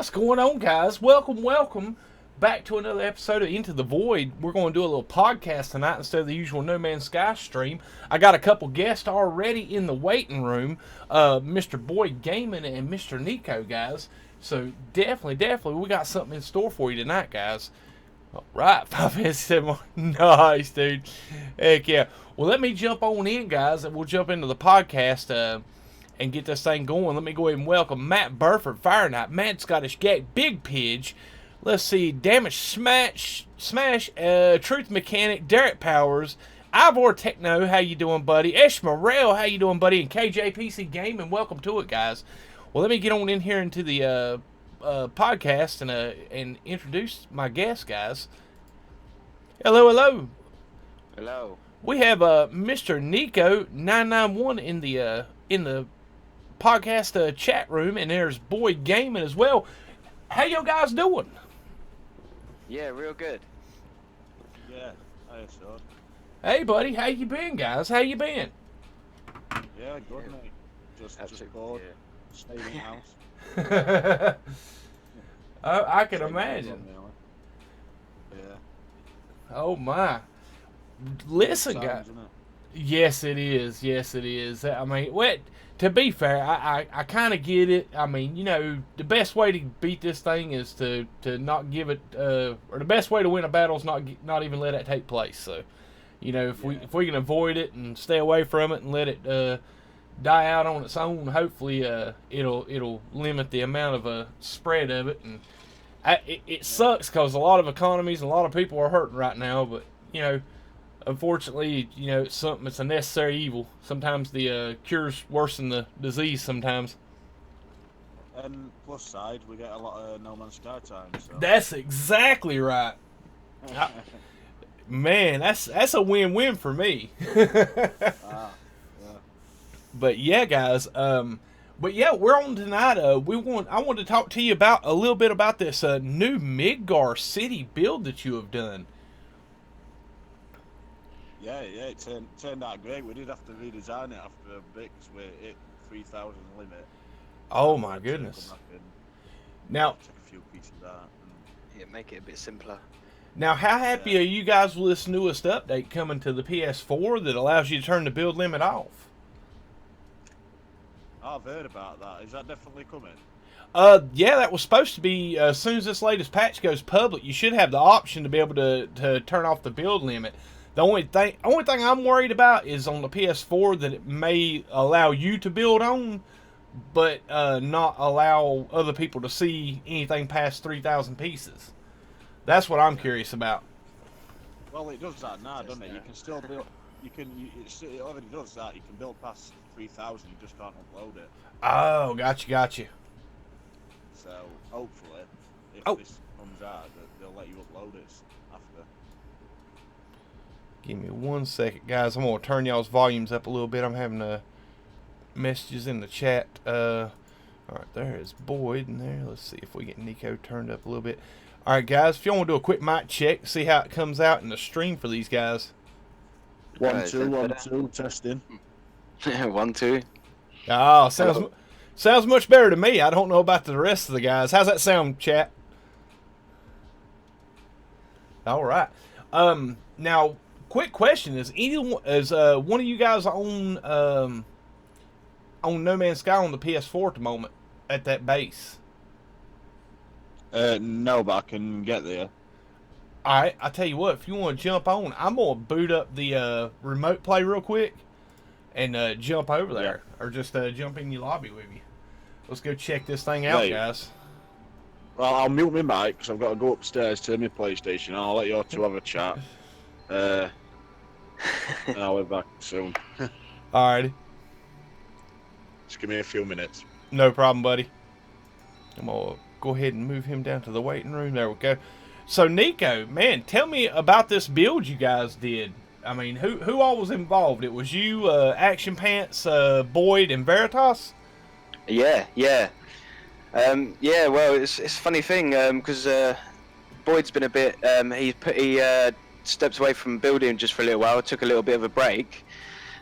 What's going on, guys? Welcome back to another episode of Into the Void. We're going to do a little podcast tonight instead of the usual No Man's Sky stream. I got a couple guests already in the waiting room, Mr. Boid Gaming and Mr. Neyko, guys. So definitely, we got something in store for you tonight, guys. All right, Final Fantasy VII. Nice, dude. Heck yeah. Well, let me jump on in, guys, and we'll jump into the podcast and get this thing going. Let me go ahead and welcome Matt Burford, Fire Knight, Mad Scottish Gag, Big Pidge. Let's see, Damage Smash, Truth Mechanic, Derek Powers, Ivor Techno, how you doing, buddy? Eshmarel, how you doing, buddy? And KJPC Gaming, welcome to it, guys. Well, let me get on in here into the podcast and introduce my guest, guys. Hello. Hello. We have Mr. Neyko 991 in the podcast chat room, and there's Boid Gaming as well. How you guys doing? Yeah, real good. Yeah, hi, son. Hey, buddy, how you been, guys? How you been? Yeah, good, mate. Just bored. Yeah. Staying in the house. I can Same imagine. thing, really. Yeah. Oh my! Listen, Times, guys. isn't it? Yes, it is. Yes, it is. I mean, to be fair, I kind of get it. I mean, you know, the best way to beat this thing is to not give it, or the best way to win a battle is not even let it take place. So, you know, if we can avoid it and stay away from it and let it die out on its own, hopefully it'll limit the amount of spread of it. And it sucks because a lot of economies and a lot of people are hurting right now. But you know, unfortunately, you know, it's a necessary evil. Sometimes the cure's worse than the disease sometimes. And plus side, we get a lot of No Man's Sky time. So. That's exactly right. Man, that's a win-win for me. Yeah. But yeah, guys. But yeah, we're on tonight. I want to talk to you about a little bit about this new Midgar city build that you have done. Yeah, it turned out great. We did have to redesign it after a bit because we hit 3,000 limit. Oh my goodness! Now, took a few pieces out. Yeah, make it a bit simpler. Now, how happy are you guys with this newest update coming to the PS4 that allows you to turn the build limit off? I've heard about that. Is that definitely coming? Yeah, that was supposed to be as soon as this latest patch goes public. You should have the option to be able to turn off the build limit. The only thing I'm worried about is on the PS4 that it may allow you to build on, but not allow other people to see anything past 3,000 pieces. That's what I'm curious about. Well, it does that now, doesn't it? You can still build. It already does that. You can build past 3,000. You just can't upload it. Oh, gotcha. So hopefully, if this comes out, they'll let you upload it after. Give me 1 second, guys. I'm going to turn y'all's volumes up a little bit. I'm having messages in the chat. All right, there is Boyd in there. Let's see if we get Neyko turned up a little bit. All right, guys, if you want to do a quick mic check, see how it comes out in the stream for these guys. 1 2 testing. 1 2. Oh, sounds much better to me. I don't know about the rest of the guys. How's that sound, chat? All right. Now, quick question: is one of you guys on No Man's Sky on the PS4 at the moment at that base? No, but I can get there. All right, I tell you what. If you want to jump on, I'm gonna boot up the remote play real quick and jump over there, or just jump in your lobby with you. Let's go check this thing out, guys. Well, I'll mute my mic because I've got to go upstairs to my PlayStation. And I'll let you two have a chat. And I'll be back soon. Alrighty. Just give me a few minutes. No problem, buddy. I'm gonna go ahead and move him down to the waiting room. There we go. So, Neyko, man, tell me about this build you guys did. I mean, who all was involved? It was you, Action Pants, Boyd, and Veritas? Yeah. Well, it's a funny thing because Boyd's been a bit. He stepped away from building just for a little while, took a little bit of a break,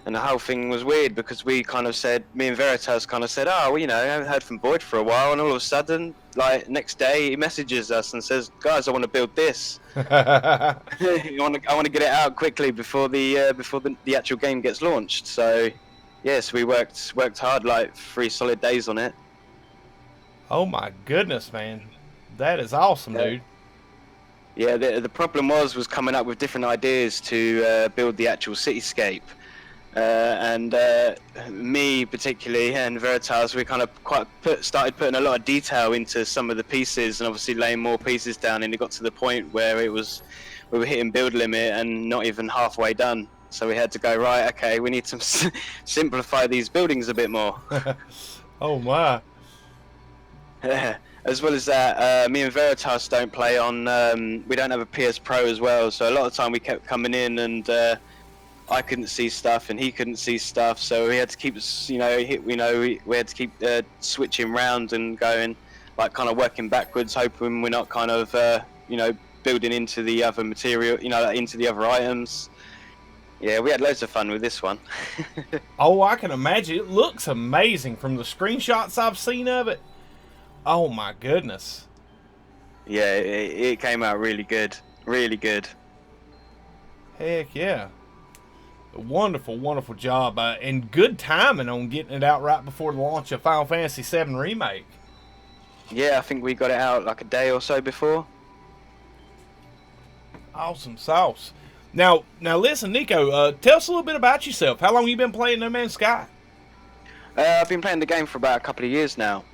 And the whole thing was weird because we kind of said, me and Veritas kind of said, oh, well, you know, I haven't heard from Boid for a while, and all of a sudden, like next day he messages us and says, "Guys, I want to build this. I want to get it out quickly before the actual game gets launched." So, yes, we worked hard, like 3 solid days on it. Oh my goodness, man, that is awesome, dude. Yeah, the problem was coming up with different ideas to build the actual cityscape. And me particularly and Veritas, we kind of started putting a lot of detail into some of the pieces, and obviously laying more pieces down, and it got to the point where we were hitting build limit and not even halfway done. So we had to go, right, okay, we need to simplify these buildings a bit more. Oh my. As well as that, me and Veritas don't play on, we don't have a PS Pro as well, so a lot of time we kept coming in and I couldn't see stuff and he couldn't see stuff, so we had to keep, we had to keep switching round and going, like kind of working backwards, hoping we're not kind of, building into the other material, into the other items. Yeah, we had loads of fun with this one. Oh, I can imagine. It looks amazing from the screenshots I've seen of it. Oh my goodness. Yeah, it came out really good. Really good. Heck yeah. A wonderful, wonderful job. And good timing on getting it out right before the launch of Final Fantasy VII Remake. Yeah, I think we got it out like a day or so before. Awesome sauce. Now listen, Neyko, tell us a little bit about yourself. How long have you been playing No Man's Sky? I've been playing the game for about a couple of years now.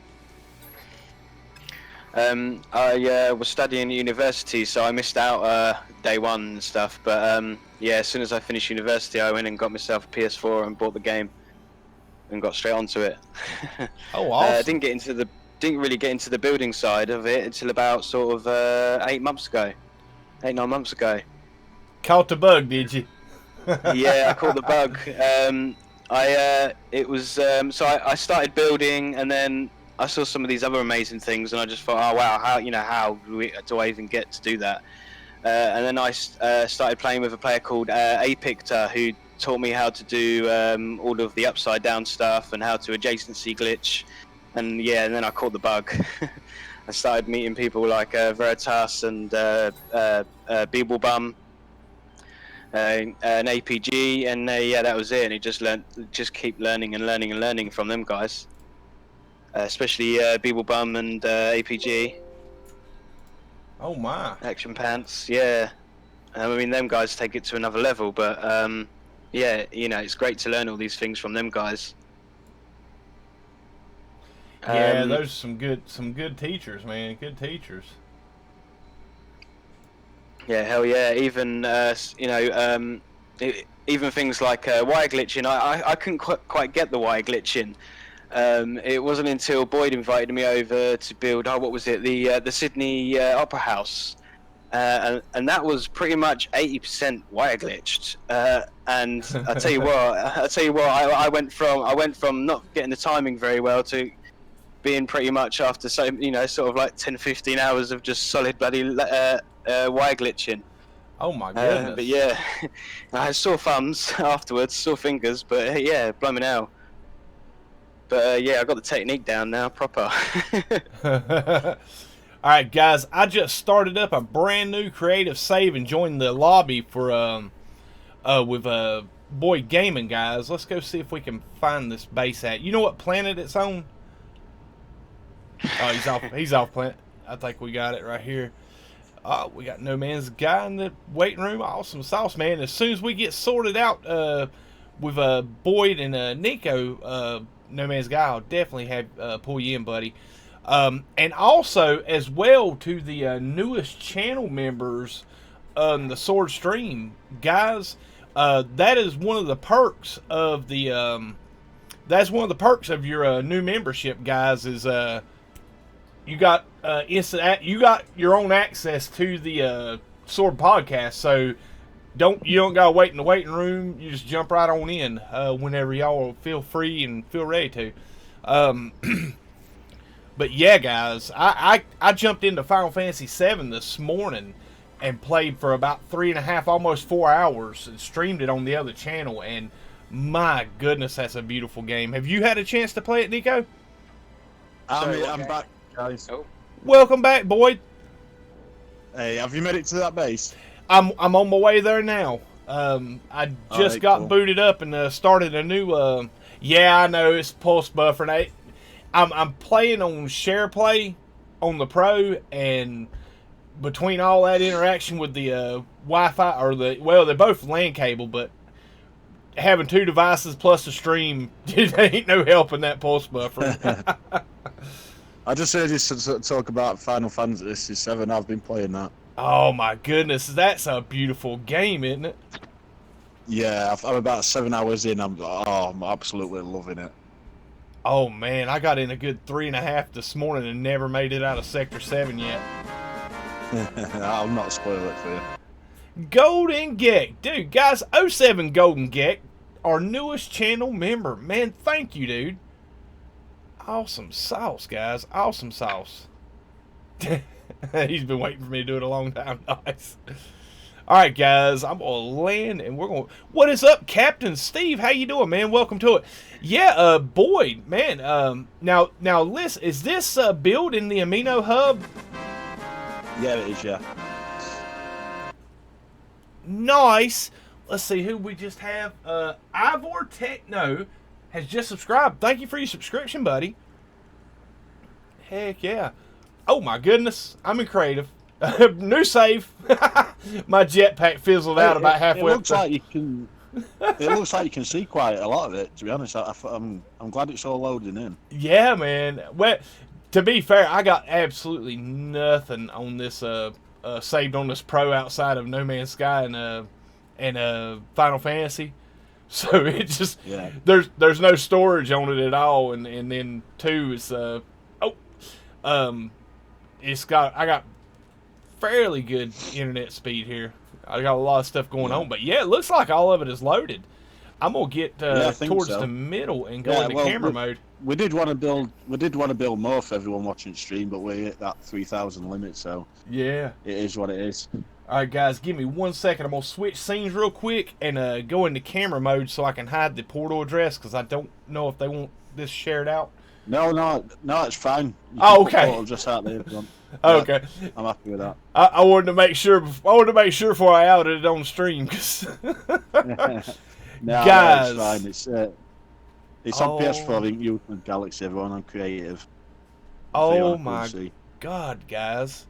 I was studying at university, so I missed out day one and stuff. But yeah, as soon as I finished university, I went and got myself a PS4 and bought the game, and got straight onto it. Oh, awesome! Didn't really get into the building side of it until about sort of 9 months ago. Caught the bug, did you? Yeah, I caught the bug. I started building, and then I saw some of these other amazing things, and I just thought, oh wow, how do I even get to do that? And then I started playing with a player called APG, who taught me how to do all of the upside down stuff and how to adjacency glitch, and yeah, and then I caught the bug. I started meeting people like Veritas and Beeblebum, an APG, and yeah, that was it. And you just keep learning and learning and learning from them guys. Especially Beeblebum and APG. Oh my! Action Pants, yeah. I mean, them guys take it to another level, but yeah, it's great to learn all these things from them guys. Yeah, those are some good teachers, man. Good teachers. Yeah, hell yeah. Even even things like wire glitching. I couldn't quite get the wire glitching. It wasn't until Boid invited me over to build, what was it, the Sydney Opera House, and that was pretty much 80% wire glitched. And I tell you what, I went from not getting the timing very well to being pretty much after sort of like 10-15 hours of just solid bloody wire glitching. Oh my goodness! But yeah, I had sore thumbs afterwards, sore fingers, but yeah, blimey hell. But yeah, I got the technique down now, proper. All right, guys, I just started up a brand new creative save and joined the lobby for with Boid Gaming, guys. Let's go see if we can find this base at. You know what planet it's on? Oh, he's off. He's off planet. I think we got it right here. We got No Man's Sky in the waiting room. Awesome sauce, man. As soon as we get sorted out with Boid and Neyko, No Man's Sky, I'll definitely have pull you in, buddy. And also, as well, to the newest channel members on the Sword Stream, guys, that is one of the perks of the that's one of the perks of your new membership, guys. Is you got you got your own access to the Sword podcast, so you don't gotta wait in the waiting room. You just jump right on in whenever y'all feel free and feel ready to. But yeah, guys, I jumped into Final Fantasy VII this morning and played for about 3.5, almost 4 hours, and streamed it on the other channel. And my goodness, that's a beautiful game. Have you had a chance to play it, Neyko? I'm back, guys. Oh. Welcome back, Boyd. Hey, have you made it to that base? I'm on my way there now. I just got cool. booted up and started a new. Yeah, I know it's pulse buffering. I'm playing on share play on the Pro, and between all that interaction with the Wi-Fi or they're both LAN cable, but having two devices plus a stream, it ain't no helping that pulse buffer. I just heard you talk about Final Fantasy VII. I've been playing that. Oh my goodness, that's a beautiful game, isn't it? Yeah, I'm about 7 hours in. I'm absolutely loving it. Oh man, I got in a good 3.5 this morning and never made it out of Sector 7 yet. I'll not spoil it for you. Golden Geck. Dude, guys, 07 Golden Geck, our newest channel member. Man, thank you, dude. Awesome sauce, guys. Awesome sauce. He's been waiting for me to do it a long time. Nice. All right, guys, I'm going to land, and we're going to... What is up, Captain Steve? How you doing, man? Welcome to it. Yeah, Boyd, man. Now, listen, is this build in the Amino Hub? Yeah, it is, yeah. Nice. Let's see who we just have. Ivor Techno has just subscribed. Thank you for your subscription, buddy. Heck yeah. Oh, my goodness. I'm in creative. New save. My jetpack fizzled out about halfway. It looks like you can. It looks like you can see quite a lot of it. To be honest, I'm glad it's all loading in. Yeah, man. Well, to be fair, I got absolutely nothing on this saved on this Pro outside of No Man's Sky and Final Fantasy. So it just there's no storage on it at all, and then two is I got fairly good internet speed here. I got a lot of stuff going on, but yeah, it looks like all of it is loaded. I'm gonna get towards the middle and go into camera mode. We did want to build more for everyone watching stream, but we hit that 3,000 limit, so yeah, it is what it is. All right, guys, give me 1 second. I'm gonna switch scenes real quick and go into camera mode so I can hide the portal address because I don't know if they want this shared out. No, it's fine. Okay. Just out there if you want. Okay. I'm happy with that. I wanted to make sure. Before I outed it on stream. Cause guys, it's fine. It's on PS4. I think you and Galaxy. Everyone on creative. Oh my God, guys!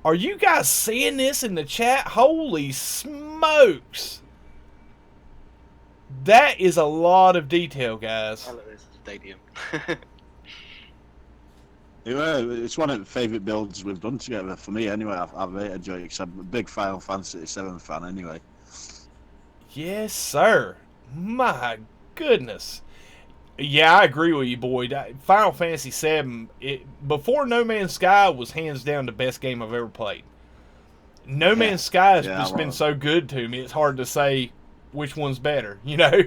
Are you guys seeing this in the chat? Holy smokes! That is a lot of detail, guys. I love this stadium. It's one of the favourite builds we've done together for me. Anyway, I've enjoyed it because I'm a big Final Fantasy VII fan. Anyway. Yes, sir. My goodness. Yeah, I agree with you, Boyd. Final Fantasy VII, before No Man's Sky, was hands down the best game I've ever played. No Man's Sky has just been so good to me. It's hard to say which one's better, you know?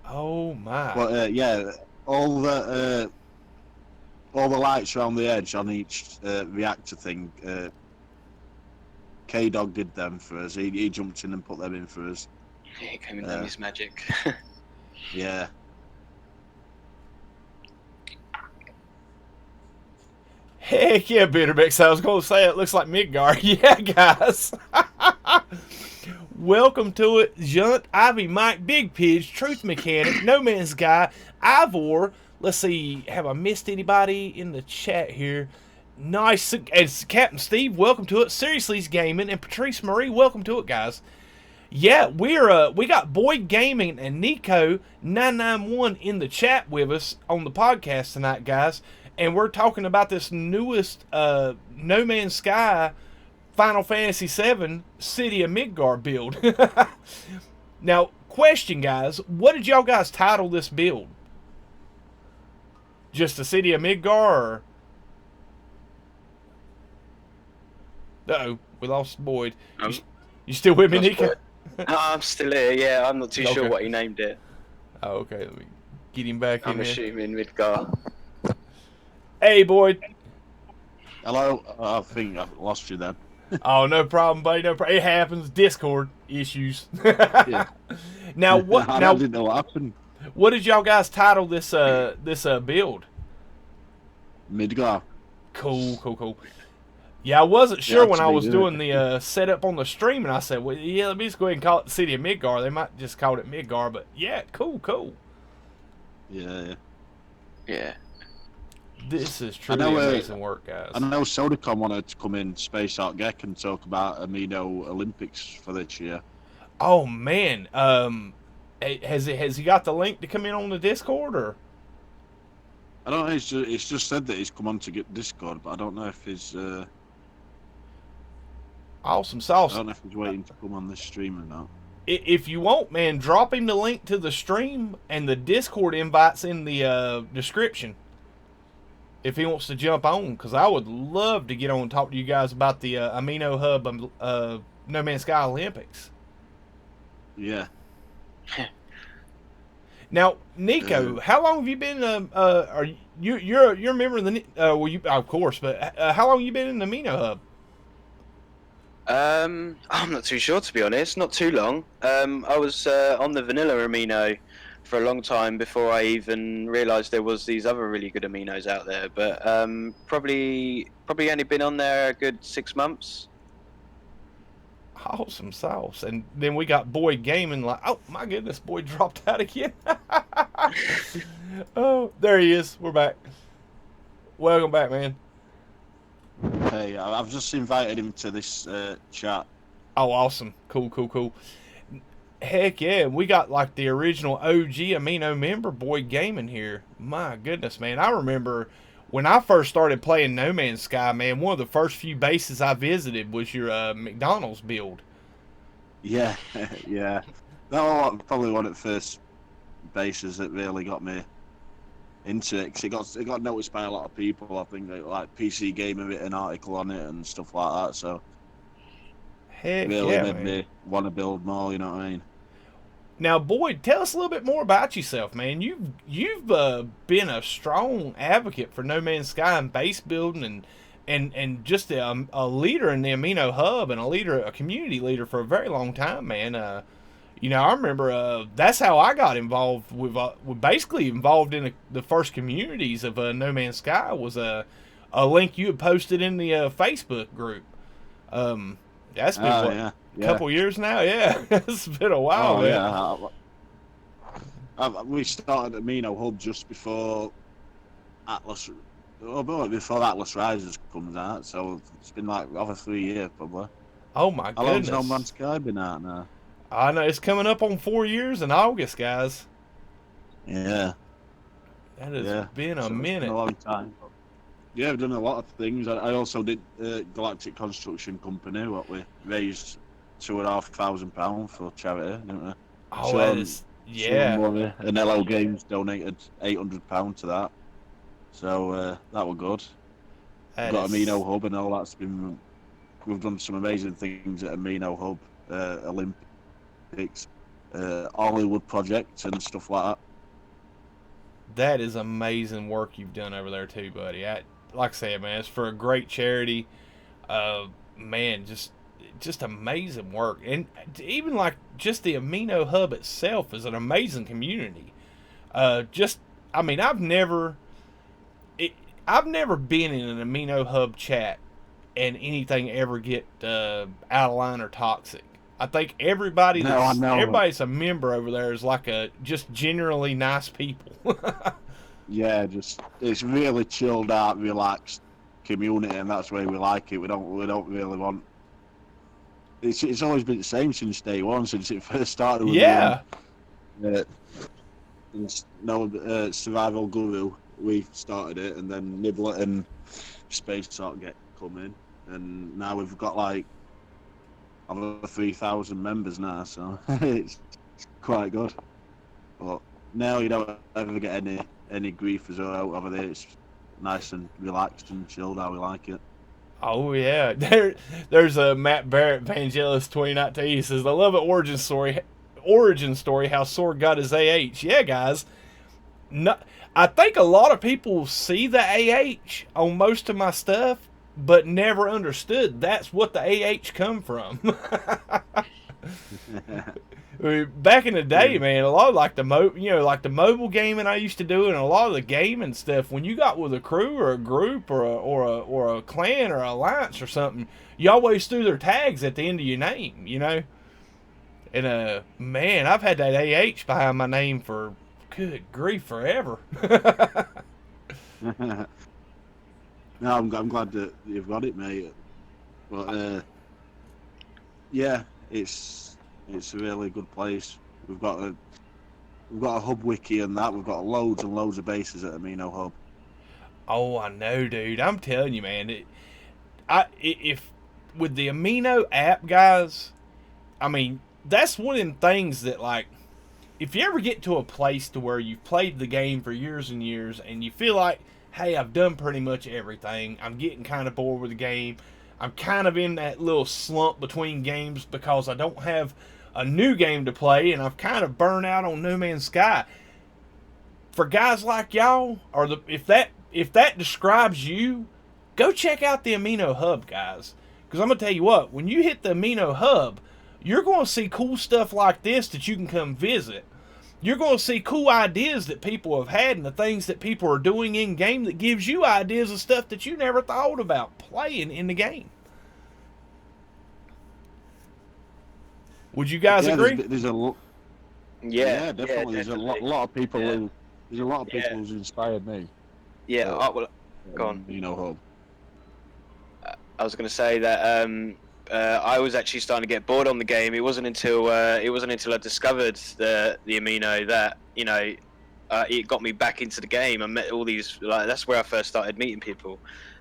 Oh my. Well, yeah, all the lights around the edge on each reactor thing. K-Dog did them for us. He jumped in and put them in for us. Yeah, he came in with his magic. Yeah. Heck yeah, Bitterbeck. So I was going to say it looks like Midgar. Yeah, guys. Welcome to it, Junt, Ivy, Mike, Big Pidge, Truth Mechanic, No Man's Sky, Ivor. Let's see, have I missed anybody in the chat here? Nice. It's Captain Steve, welcome to it. Seriously's Gaming and Patrice Marie, welcome to it, guys. Yeah, we got Boyd Gaming and Neyko 991 in the chat with us on the podcast tonight, guys. And we're talking about this newest No Man's Sky Final Fantasy VII City of Midgar build. Now, question, guys. What did y'all guys title this build? Just the City of Midgar, or... Uh-oh, we lost Boyd. You still with me, Neyko? No, I'm still here, yeah. I'm not too sure what he named it. Oh, okay. Let me get him back in I'm assuming Midgar. Hey, Boyd. Hello. I think I've lost you then. Oh, no problem, buddy. No problem. It happens. Discord issues. Yeah. Now what? I now didn't know what happened. What did y'all guys title this build? Midgar. Cool. Yeah, I wasn't sure when I was doing it. the setup on the stream, and I said, well, yeah, let me just go ahead and call it City of Midgar. They might just call it Midgar, but yeah, cool. Yeah. This is truly amazing work, guys. I know Sodacon wanted to come in, Space Art Gek, and talk about Amino Olympics for this year. Oh man, has he got the link to come in on the Discord or? I don't know. It's just said that he's come on to get Discord, but I don't know if he's. Awesome sauce. I don't know if he's waiting to come on this stream or not. If you want, man, drop him the link to the stream and the Discord invites in the description. If he wants to jump on, because I would love to get on and talk to you guys about the Amino Hub No Man's Sky Olympics. Yeah. Now, Neyko, how long have you been? Are you're a member of the? Well, you of course, but how long have you been in the Amino Hub? I'm not too sure, to be honest. Not too long. I was on the vanilla amino for a long time before I even realised there was these other really good aminos out there. But probably only been on there a good 6 months. Awesome sauce. And then we got Boid gaming. Like, oh my goodness, Boid dropped out again. Oh, there he is. We're back. Welcome back, man. Hey, I've just invited him to this chat. Oh, awesome. Cool. Heck yeah, we got like the original OG Amino member, Boid Gaming here. My goodness, man. I remember when I first started playing No Man's Sky, man, one of the first few bases I visited was your McDonald's build. Yeah, yeah. That was probably one of the first bases that really got me into it, because it got noticed by a lot of people. I think like PC Gamer wrote an article on it and stuff like that, so Heck really yeah, made man. me want to build more, you know what I mean? Now, Boid, tell us a little bit more about yourself, man. You've been a strong advocate for No Man's Sky and base building, and just a leader in the Amino Hub and a community leader for a very long time, man. You know, I remember that's how I got involved with basically involved in the first communities of No Man's Sky was a link you had posted in the Facebook group. That's been a couple years now. Yeah, it's been a while. Man. Yeah. We started Amino Hub just before Atlas. Before Atlas Rises comes out, so it's been like over 3 years probably. Oh my How goodness! How long's No Man's Sky been out now? I know it's coming up on 4 years in August, guys. Yeah. That has been a minute. It's been a long time. Yeah, I've done a lot of things. I also did Galactic Construction Company, what we raised £2,500 for charity, didn't we? Oh, that is, yeah. And LO Games donated £800 to that. So that was good. We've got Amino Hub and all that's been. We've done some amazing things at Amino Hub, Olympics, Hollywood projects and stuff like that. That is amazing work you've done over there too, buddy. Like I said, man, it's for a great charity. Man, just amazing work, and even like just the Amino Hub itself is an amazing community. I mean, I've never been in an Amino Hub chat and anything ever get out of line or toxic. I think everybody's a member over there is like just generally nice people. Yeah, it's really chilled out, relaxed community, and that's the way we like it. We don't really want. It's always been the same since day one, since it first started. With Survival Guru. We started it, and then Nibbler and Space Art get come in, and now we've got like over 3,000 members now, so it's quite good. But now you don't ever get any grief as well over there. It's nice and relaxed and chilled how we like it. Oh yeah, there's a Matt Barrett Vangelis 2019. He says, "I love an origin story. How Sword got his AH." Yeah, guys. No, I think a lot of people see the AH on most of my stuff, but never understood that's what the AH come from. Back in the day, man, a lot of like the like the mobile gaming I used to do, and a lot of the gaming stuff. When you got with a crew or a group or a clan or an alliance or something, you always threw their tags at the end of your name, you know. And man, I've had that AH behind my name for good grief forever. No, I'm glad that you've got it, mate. But yeah, it's a really good place. We've got a hub wiki and that. We've got loads and loads of bases at Amino Hub. Oh, I know, dude. I'm telling you, man. If with the Amino app, guys, I mean, that's one of them things that, like, if you ever get to a place to where you've played the game for years and years and you feel like, hey, I've done pretty much everything, I'm getting kind of bored with the game, I'm kind of in that little slump between games because I don't have a new game to play and I've kind of burned out on No Man's Sky. For guys like y'all, or if that describes you, go check out the Amino Hub, guys. Because I'm going to tell you what, when you hit the Amino Hub, you're going to see cool stuff like this that you can come visit. You're going to see cool ideas that people have had and the things that people are doing in game that gives you ideas of stuff that you never thought about playing in the game. Would you guys agree? There's a lot. Yeah, definitely. There's a lot of people who. There's a lot of people who's inspired me. Yeah. Well, go on. Hub. I was going to say that I was actually starting to get bored on the game. It wasn't until I discovered the Amino that it got me back into the game. I met all these, like, that's where I first started meeting people.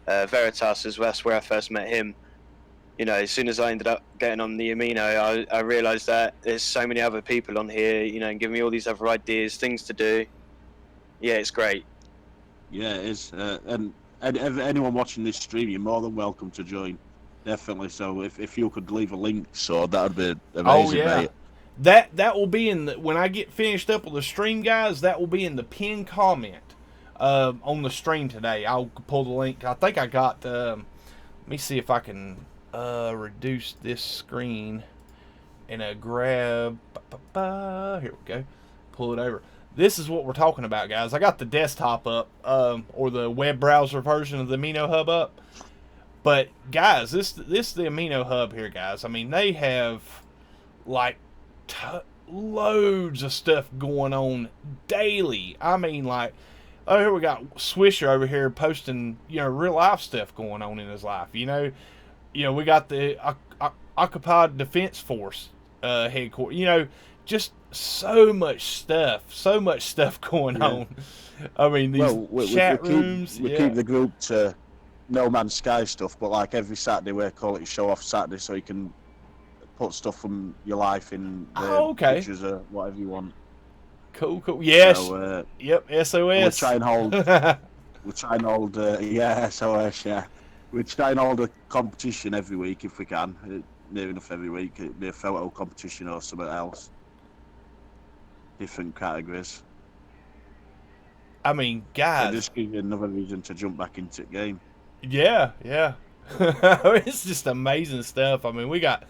Veritas as well. That's where I first met him. As soon as I ended up getting on the Amino, I realised that there's so many other people on here, and giving me all these other ideas, things to do. Yeah, it's great. Yeah, it is. And anyone watching this stream, you're more than welcome to join. Definitely. So if you could leave a link, so that would be amazing. Oh yeah, mate. that will be in the, when I get finished up with the stream, guys. That will be in the pinned comment on the stream today. I'll pull the link. I think I got. Let me see if I can reduce this screen and grab. Here we go. Pull it over. This is what we're talking about, guys. I got the desktop up, or the web browser version of the Amino Hub up. But guys, this is the Amino Hub here, guys. I mean, they have like loads of stuff going on daily. I mean, like, oh, here we got Swisher over here posting, real life stuff going on in his life. We got the Occupied Defense Force headquarters. Just so much stuff going on. I mean, these chat rooms. We keep the group to No Man's Sky stuff, but like every Saturday we call it Show Off Saturday, so you can put stuff from your life in the pictures or whatever you want. Cool. Yes. So, yep. SOS. We'll try and hold. SOS. Yeah. We try and hold a competition every week if we can. Near enough every week. It'd be a photo competition or something else. Different categories. I mean, guys. It just gives you another reason to jump back into the game. Yeah. It's just amazing stuff. I mean, we got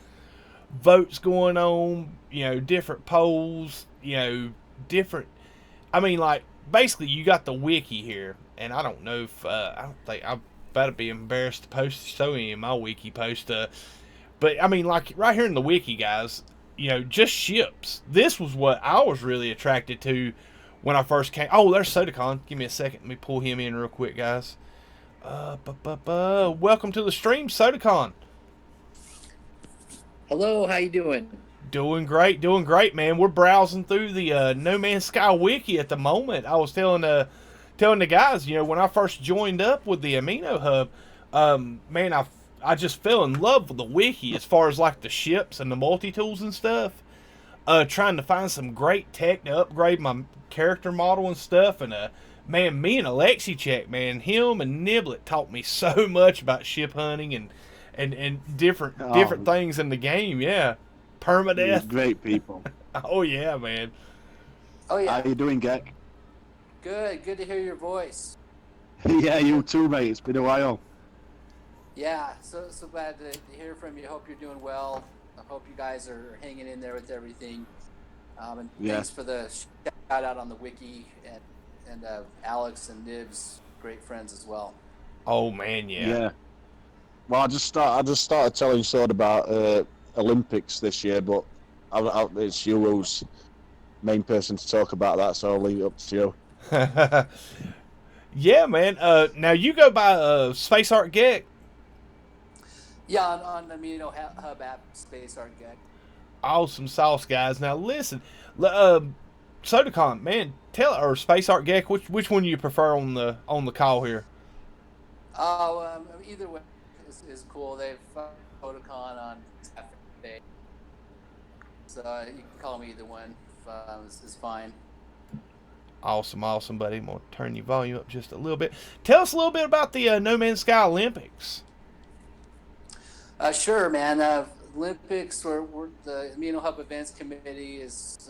votes going on, different polls, different. I mean, like, basically, you got the wiki here, and I don't know if I don't think I'm about to be embarrassed to show any of my wiki post. But I mean, like, right here in the wiki, guys, just ships. This was what I was really attracted to when I first came. Oh, there's Sodacon. Give me a second. Let me pull him in real quick, guys. Welcome to the stream, Sodacon. Hello, how you doing? Doing great, man. We're browsing through the No Man's Sky wiki at the moment. I was telling the guys, when I first joined up with the Amino Hub, man, I just fell in love with the wiki as far as like the ships and the multi-tools and stuff. Trying to find some great tech to upgrade my character model and stuff, and man, me and Alexichek, man, him and Niblet taught me so much about ship hunting and different things in the game. Yeah, permadeath. Great people. Oh yeah, man. Oh yeah. How you doing, Gek? Good to hear your voice. Yeah, you too, mate. It's been a while. Yeah, so glad to hear from you. Hope you're doing well. I hope you guys are hanging in there with everything. And Yeah. thanks for the shout out on the wiki, and Alex and Nibs, great friends as well. Oh man, yeah. Yeah. Well, I just started telling Sword about Olympics this year, but it's you who's main person to talk about that, so I'll leave it up to you. Yeah, man. Now you go by Space Art Geek. Yeah, on Amino Hub app, Space Art Gag. Awesome sauce, guys. Now listen, Sodacon, man, or Space Art Geek, which one you prefer on the call here? Oh, either way is cool. They've Photocon on Saturday, so you can call me either one. Is fine. Awesome, buddy. I'm gonna turn your volume up just a little bit. Tell us a little bit about the No Man's Sky Olympics. Sure, man. Olympics, we're the Amino Hub Events Committee is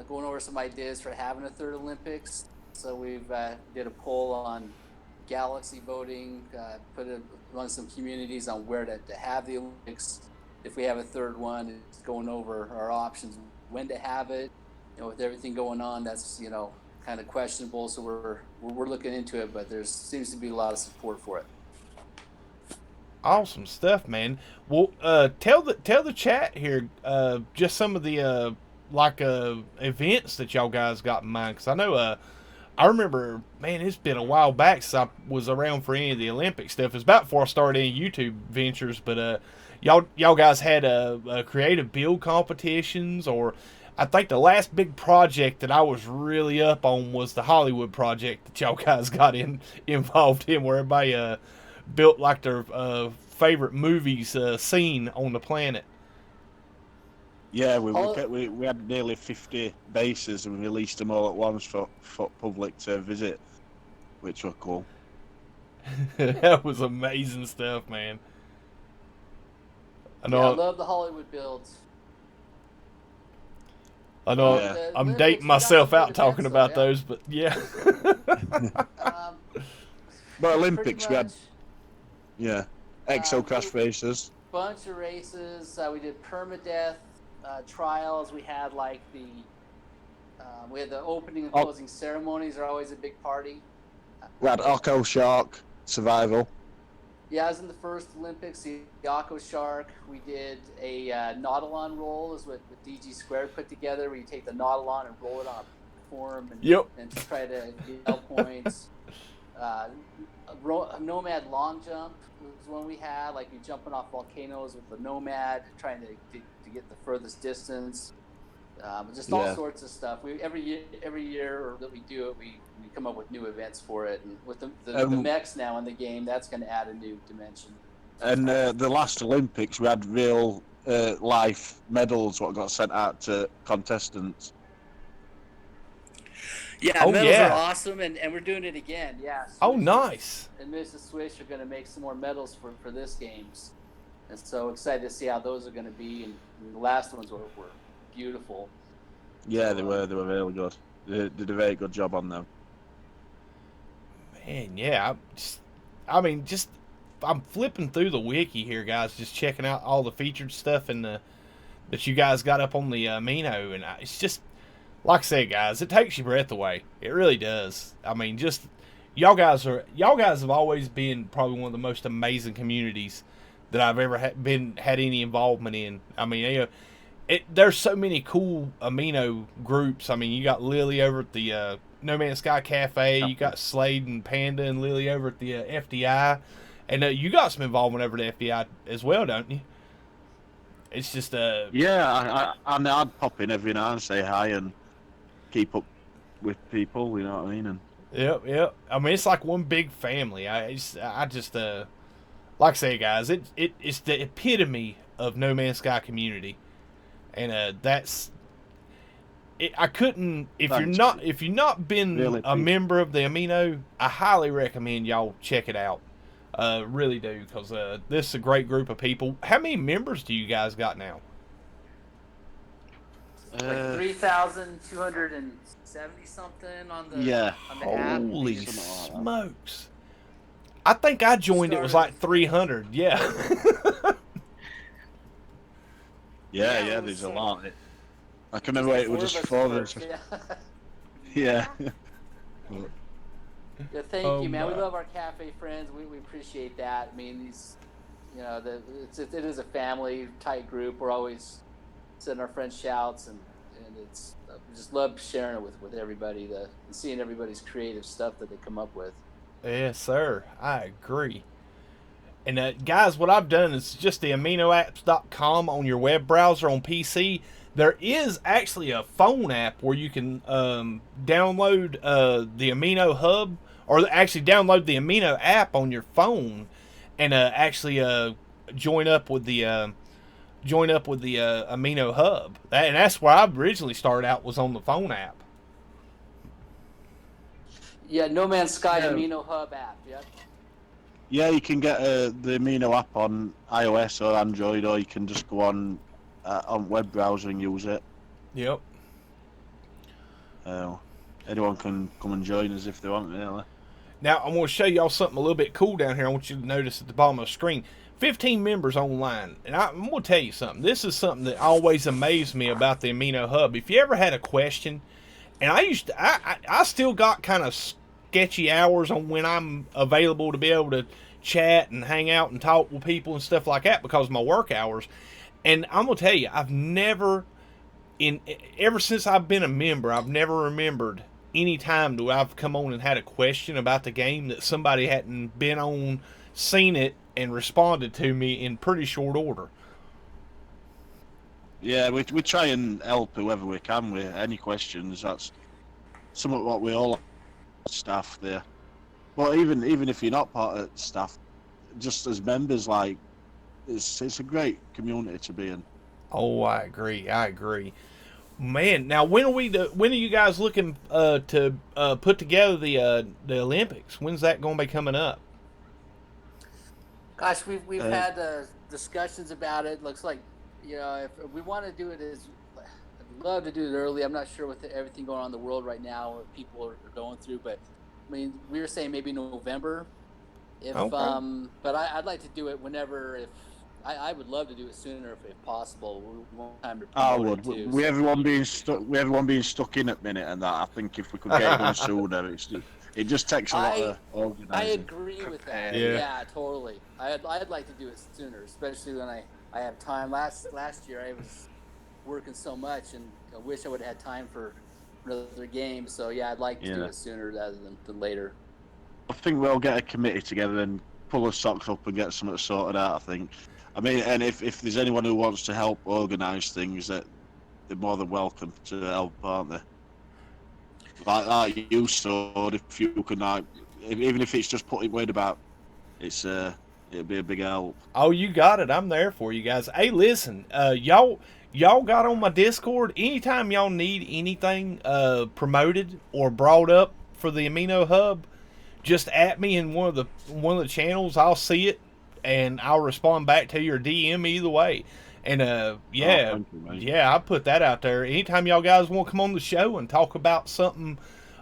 going over some ideas for having a third Olympics. So we've did a poll on galaxy voting, put it among some communities on where to have the Olympics. If we have a third one, it's going over our options, when to have it. With everything going on, that's kind of questionable. So we're looking into it, but there seems to be a lot of support for it. Awesome stuff, man. Well, tell the chat here just some of the events that y'all guys got in mind, because I know I remember, man, it's been a while back since I was around for any of the Olympic stuff. It's about before I started any YouTube ventures, but y'all guys had creative build competitions, or I think the last big project that I was really up on was the Hollywood project that y'all guys got involved in, where everybody built like their favorite movies scene on the planet. Yeah, we had nearly 50 bases and we released them all at once for public to visit, which were cool. That was amazing stuff, man. I love the Hollywood builds. I know I'm dating myself out talking about those, but yeah. But Olympics, we had exo crash races. Bunch of races. We did permadeath trials. We had we had the opening and closing ceremonies are always a big party. We had Occo Shark survival. Yeah, I was in the first Olympics, the Occo Shark. We did a Nautilon roll, is what DG Squared put together, where you take the Nautilon and roll it on a platform and try to get L points. Nomad long jump was one we had, like you jumping off volcanoes with the Nomad, trying to get the furthest distance. Just all sorts of stuff. Every year that we do it, we come up with new events for it, and with the mechs now in the game, that's going to add a new dimension. And the last Olympics, we had real life medals what got sent out to contestants. Yeah, medals are awesome, and we're doing it again. Yeah. Swish nice. And Mrs. Swish are going to make some more medals for this games, and so excited to see how those are going to be. And the last ones were beautiful. Yeah, they were really good. They did a very good job on them. Man, yeah. I'm flipping through the wiki here, guys, just checking out all the featured stuff that you guys got up on the Amino, and it's just, like I said, guys, it takes your breath away. It really does. I mean, just y'all guys have always been probably one of the most amazing communities that I've ever had any involvement in. I mean, there's so many cool Amino groups. I mean, you got Lily over at the No Man's Sky Cafe. You got Slade and Panda and Lily over at the FDI. And you got some involvement over at the FDI as well, don't you? It's just yeah, I'd pop in every now and say hi and keep up with people, you know what I mean? And Yep. I mean, it's like one big family. I just like I say, guys, it's the epitome of No Man's Sky community. And that's it. I couldn't if you're not been really a member of the Amino, I highly recommend y'all check it out. Really do, because this is a great group of people. How many members do you guys got now? Like 3,270 something on the app. Holy smokes! I think I joined. It was like 300. Yeah. Yeah, there's a lot. I can remember it was just four of us. Yeah. Yeah. Yeah, thank Oh, you, man. We my. love our cafe friends. We appreciate that. I mean, it is a family tight group. We're always sending our friends shouts, and it's we just love sharing it with everybody. And seeing everybody's creative stuff that they come up with. Yes, sir. I agree. And guys, what I've done is just the aminoapps.com on your web browser on PC. There is actually a phone app where you can download the Amino Hub, or actually download the Amino app on your phone, and actually join up with the Amino Hub. And that's where I originally started out, was on the phone app. Yeah, No Man's Sky Yeah. Amino Hub app. Yep. Yeah, you can get the Amino app on iOS or Android, or you can just go on web browser and use it. Yep. Anyone can come and join us if they want, really. Now, I'm going to show y'all something a little bit cool down here. I want you to notice at the bottom of the screen. 15 members online. And I'm going to tell you something. This is something that always amazed me about the Amino Hub. If you ever had a question, and I still got kind of sketchy hours on when I'm available to be able to chat and hang out and talk with people and stuff like that because of my work hours. And I'm going to tell you, ever since I've been a member, I've never remembered any time do I've come on and had a question about the game that somebody hadn't been on, seen it, and responded to me in pretty short order. Yeah, we try and help whoever we can with any questions. That's somewhat what we all staff there. But even if you're not part of staff, just as members, like it's a great community to be in. Oh, I agree. Man, now when are you guys looking to put together the Olympics? When's that going to be coming up? Gosh, we've had discussions about it. Looks like, if we want to do it, I'd love to do it early. I'm not sure with everything going on in the world right now, what people are going through, but I mean, we were saying maybe November. Okay. But I'd like to do it whenever. I would love to do it sooner if possible. We want time to I promote would. it too, With everyone being stuck in at minute and that, I think if we could get it done sooner, it just takes a lot of organising. I agree with that. Yeah. Yeah, totally. I'd like to do it sooner, especially when I have time. Last year I was working so much, and I wish I would have had time for another game. So yeah, I'd like to do it sooner rather than later. I think we'll get a committee together and pull our socks up and get something sorted out, I think. I mean, and if there's anyone who wants to help organise things, that they're more than welcome to help, aren't they? Like you saw, if you can, even if it's just putting word about, it'd be a big help. Oh, you got it. I'm there for you guys. Hey, listen, y'all got on my Discord. Anytime y'all need anything promoted or brought up for the Amino Hub, just at me in one of the channels. I'll see it and I'll respond back to your DM either way. And Thank you, yeah, I put that out there. Anytime y'all guys want to come on the show and talk about something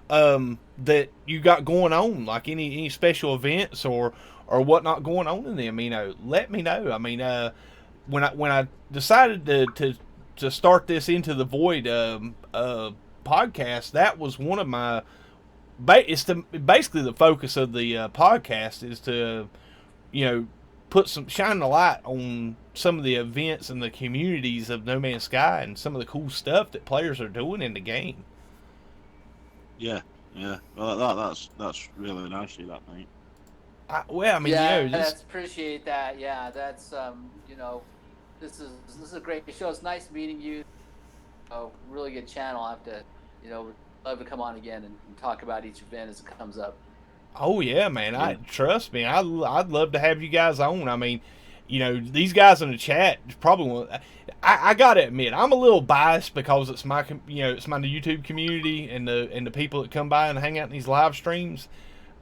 that you got going on, like any special events or whatnot going on in the Amino, let me know. I mean, when I decided to start this Into the Void podcast, that was one of my basically the focus of the podcast is to shine the light on some of the events and the communities of No Man's Sky and some of the cool stuff that players are doing in the game. Yeah. Well, that's really nice of you, that, mate. Appreciate that. Yeah, that's this is a great show. It's nice meeting you. Really good channel. I have to, love to come on again and talk about each event as it comes up. Oh yeah, man. Trust me. I'd love to have you guys on. I mean, these guys in the chat probably. I gotta admit, I'm a little biased because it's my YouTube community and the people that come by and hang out in these live streams.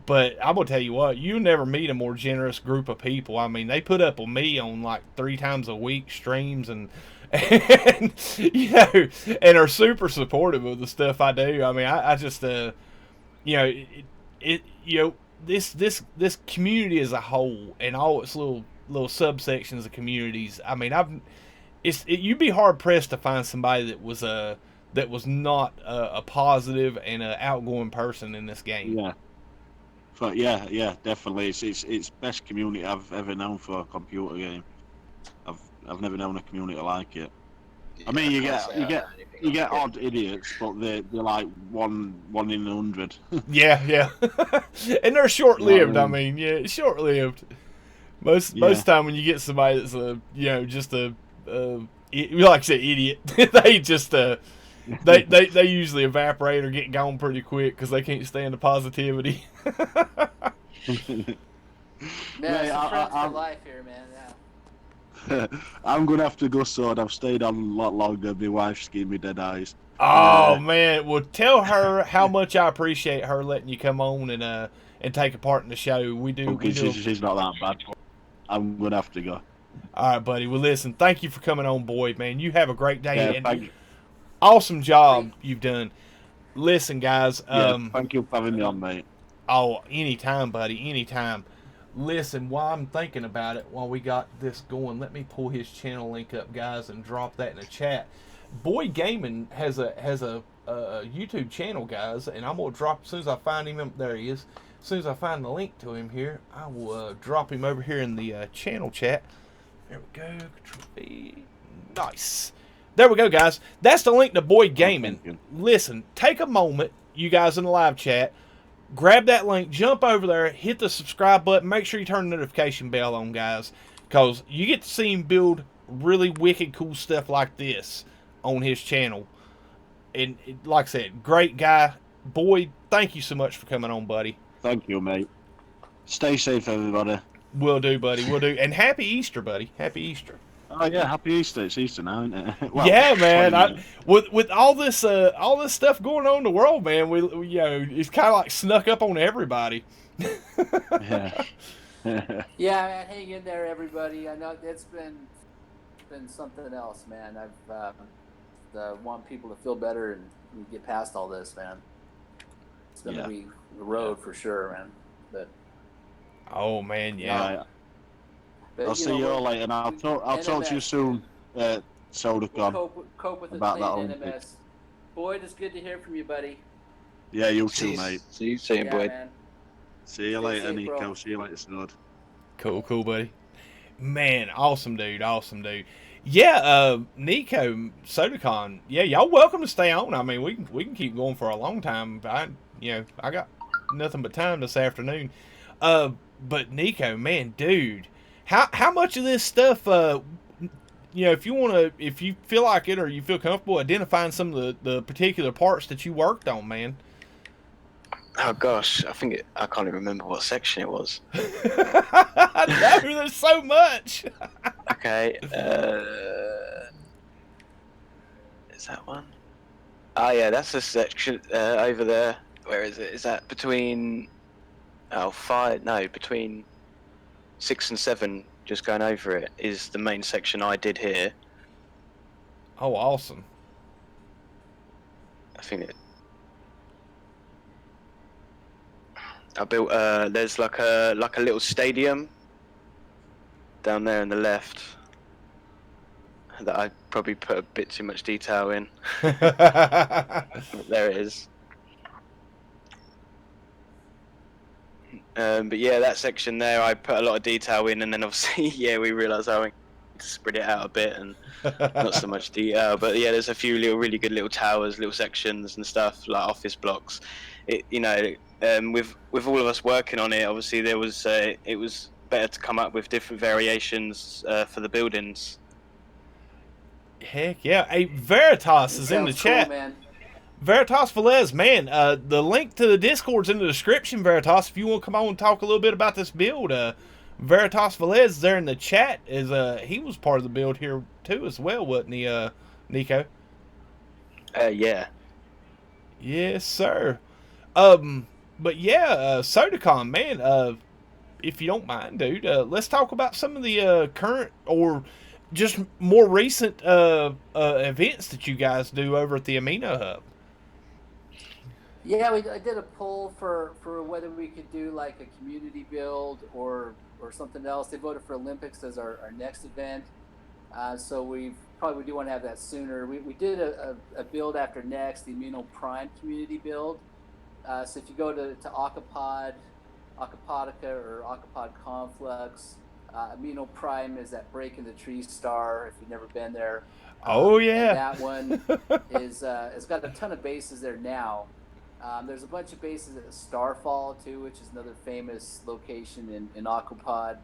But I'm gonna tell you what, you'll never meet a more generous group of people. I mean, they put up with me on like 3 times a week streams and and are super supportive of the stuff I do. I mean, I just this community as a whole and all its little subsections of communities. I mean, you'd be hard pressed to find somebody that was not a positive and an outgoing person in this game. Yeah. But yeah, definitely. It's best community I've ever known for a computer game. I've never known a community like it. Yeah, I mean, you can't say I get know anything you like get it. odd idiots, but they're like one in 100. Yeah. And they're short lived. Yeah. I mean, yeah, short lived. Most time when you get somebody that's just a like I said, idiot, they just they usually evaporate or get gone pretty quick because they can't stand the positivity. Man, Mate, some friends for life here, man. Yeah. I'm gonna have to go soon. I've stayed on a lot longer. My wife's giving me dead eyes. Oh man, well tell her how much I appreciate her letting you come on and take a part in the show. We do. She's not that bad. I'm gonna have to go. All right, buddy. Well, listen, thank you for coming on, Boid, man. You have a great day. Yeah, And thank you. awesome job you've done. Listen, guys. Thank you for having me on, mate. Oh, anytime, buddy. Anytime. Listen, while I'm thinking about it, while we got this going, let me pull his channel link up, guys, and drop that in the chat. Boid Gaming has a YouTube channel, guys, and I'm gonna drop as soon as I find him. There he is. As soon as I find the link to him here, I will drop him over here in the channel chat. There we go. Control V. Nice. There we go, guys. That's the link to Boid Gaming. Listen, take a moment, you guys in the live chat. Grab that link, jump over there, hit the subscribe button, make sure you turn the notification bell on, guys, because you get to see him build really wicked cool stuff like this on his channel. And like I said, great guy. Boid, thank you so much for coming on, buddy. Thank you, mate. Stay safe, everybody. Will do, buddy. Will do. And happy Easter, buddy. Happy Easter. Oh yeah, happy Easter. It's Easter now, isn't it? Well, Yeah, man. With all this stuff going on in the world, man, we it's kind of like snuck up on everybody. Yeah. Yeah, man, hang in there, everybody. I know it's been something else, man. I've want people to feel better and get past all this, man. It's gonna be the road for sure, man. But Oh man, yeah. but, I'll see you all later, and I'll talk to you soon, Sodacon. Cope with about the that playing Olympic. NMS. Boyd, it's good to hear from you, buddy. Yeah, you too, mate. See you soon, Boyd. Man. See you Stay later, safe, Neyko. bro. See you later, Snod. Cool, buddy. Man, awesome dude. Yeah, Neyko, Sodacon. Yeah, y'all welcome to stay on. I mean, we can keep going for a long time. I got nothing but time this afternoon. But Neyko, man, dude, how much of this stuff, if you feel like it or you feel comfortable identifying some of the particular parts that you worked on, man. Oh gosh, I can't even remember what section it was. No, there's so much. Okay, is that one? Oh yeah, that's the section over there. Where is it? Is that between? Between 6 and 7. Just going over it is the main section I did here. Oh, awesome. I think I built. There's like a little stadium down there on the left that I probably put a bit too much detail in. There it is. But yeah, that section there, I put a lot of detail in, and then obviously, we realised I need to spread it out a bit and not so much detail. But yeah, there's a few really good little towers, little sections and stuff like office blocks. With all of us working on it, obviously it was better to come up with different variations for the buildings. Heck yeah! Hey, Veritas is in the Sounds chat. cool, man. Veritasvelez, man, the link to the Discord's in the description, Veritas. If you want to come on and talk a little bit about this build, Veritasvelez there in the chat is he was part of the build here too as well, wasn't he, Neyko? Yeah. Yes, sir. But yeah, Sodacon, man, if you don't mind, dude, let's talk about some of the current or just more recent events that you guys do over at the Amino Hub. Yeah, I did a poll for whether we could do like a community build or something else. They voted for Olympics as our next event. So we probably do want to have that sooner. We did a build after next, the Amino Prime community build. So if you go to Acapod, Acapodica, or Acapod Conflux, Amino Prime is that break in the tree star, if you've never been there. Oh, yeah. That one is it's got a ton of bases there now. There's a bunch of bases at Starfall, too, which is another famous location in Acapod.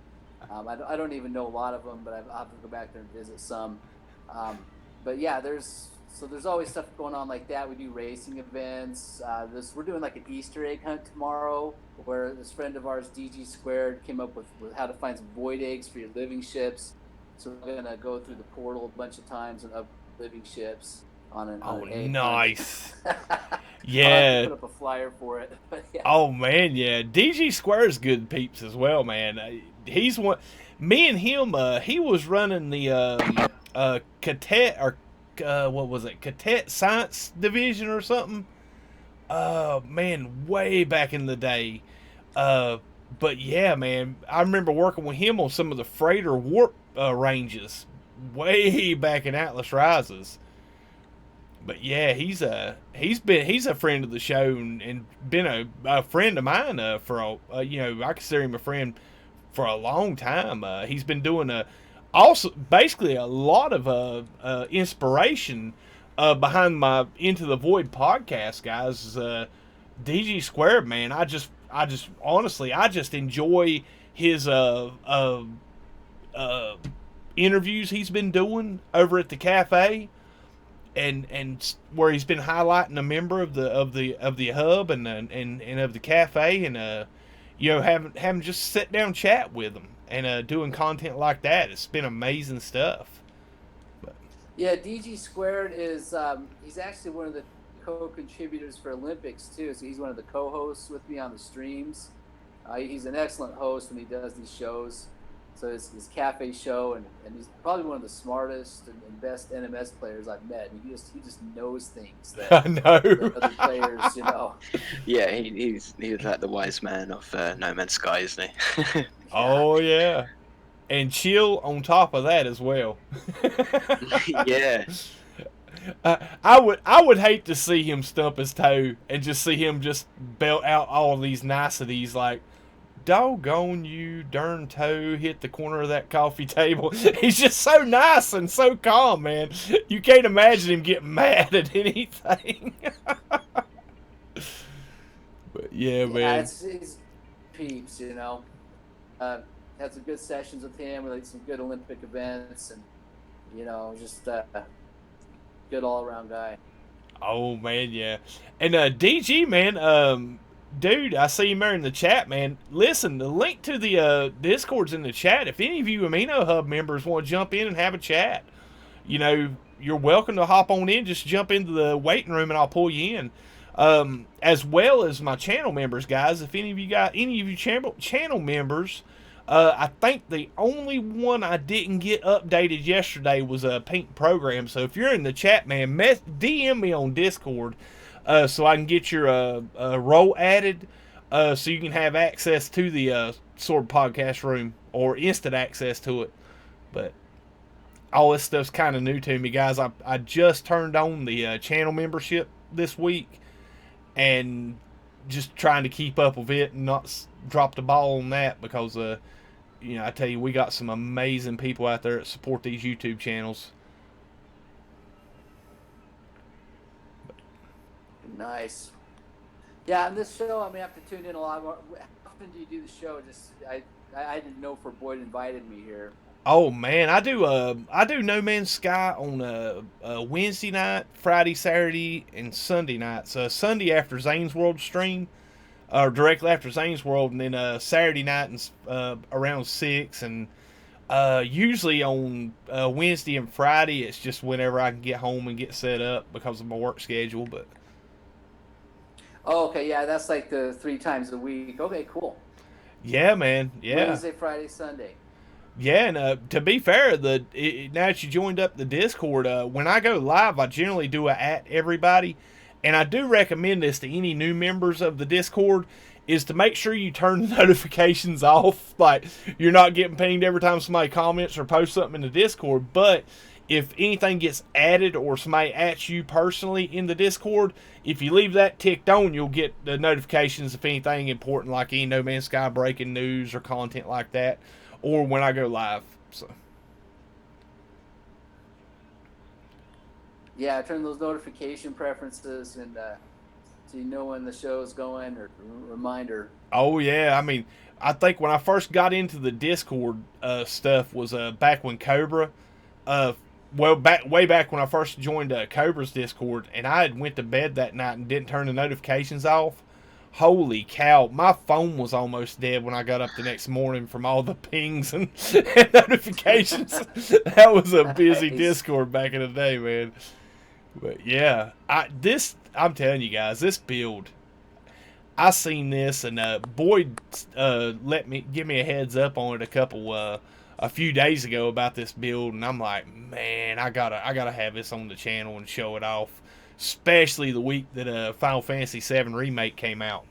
I don't even know a lot of them, but I'll have to go back there and visit some. But yeah, there's always stuff going on like that. We do racing events. We're doing like an Easter egg hunt tomorrow, where this friend of ours, DG Squared, came up with how to find some void eggs for your living ships. So we're gonna go through the portal a bunch of times and up living ships on an egg nice. hunt. Yeah. I'll have to put up a flyer for it. But yeah. Oh man, yeah. DG Square's good peeps as well, man. He's one. Me and him. He was running the cadet or what was it? Cadet Science Division or something. Man, way back in the day. But yeah, man, I remember working with him on some of the freighter warp ranges, way back in Atlas Rises. But yeah, he's a friend of the show and been a friend of mine for I consider him a friend for a long time. He's been doing also basically a lot of inspiration behind my Into the Void podcast, guys. DG Squared, man, I just honestly enjoy his interviews he's been doing over at the cafe. And where he's been highlighting a member of the hub and of the cafe, and having just sit down chat with them and doing content like that. It's been amazing stuff. But. Yeah, DG Squared is he's actually one of the co-contributors for Olympics too. So he's one of the co-hosts with me on the streams. He's an excellent host when he does these shows. So his cafe show, and he's probably one of the smartest and best NMS players I've met. I mean, he just knows things that, I know. that other players, Yeah, he's like the wise man of No Man's Sky, isn't he? Yeah. Oh yeah, and chill on top of that as well. Yeah. I would hate to see him stump his toe and just see him just belt out all of these niceties like, doggone you, darn toe, hit the corner of that coffee table. He's just so nice and so calm, man. You can't imagine him getting mad at anything. But yeah, man. It's peeps, had some good sessions with him, like some good Olympic events, and just good all-around guy. Oh man, yeah. And DG, man, dude, I see you there in the chat, man. Listen, the link to the Discord's in the chat. If any of you Amino Hub members want to jump in and have a chat, you're welcome to hop on in. Just jump into the waiting room and I'll pull you in. As well as my channel members, guys. If any of you channel members, I think the only one I didn't get updated yesterday was a Pink Program. So if you're in the chat, man, DM me on Discord. So I can get your role added, so you can have access to the Sword Podcast room or instant access to it. But all this stuff's kind of new to me, guys. I just turned on the channel membership this week, and just trying to keep up with it and not drop the ball on that because, I tell you, we got some amazing people out there that support these YouTube channels. Nice. Yeah, on this show, I'm gonna have to tune in a lot more. How often do you do the show? I didn't know for Boid invited me here. Oh man, I do No Man's Sky on Wednesday night, Friday, Saturday, and Sunday nights. Sunday after Xaines World stream, or directly after Xaines World, and then Saturday night and around 6, and usually on Wednesday and Friday, it's just whenever I can get home and get set up because of my work schedule. But oh, okay, yeah, that's like the 3 times a week. Okay, cool. Yeah, man. Yeah. Wednesday, Friday, Sunday. Yeah, and to be fair, now that you joined up the Discord, when I go live, I generally do a @ everybody, and I do recommend this to any new members of the Discord. is to make sure you turn the notifications off. Like, you're not getting pinged every time somebody comments or posts something in the Discord. But if anything gets added or somebody at you personally in the Discord, if you leave that ticked on, you'll get the notifications if anything important, like any No Man's Sky breaking news or content like that, or when I go live. So. Yeah, turn those notification preferences and so you know when the show's going, or reminder. Oh yeah, I mean, I think when I first got into the Discord stuff was back when Cobra, way back when I first joined Cobra's Discord, and I had went to bed that night and didn't turn the notifications off. Holy cow, my phone was almost dead when I got up the next morning from all the pings and notifications. That was a busy Discord back in the day, man. But yeah, I'm telling you guys, this build, I seen this, and Boid give me a heads up on it a few days ago about this build, and I'm like, man, I gotta have this on the channel and show it off, especially the week that Final Fantasy VII Remake came out.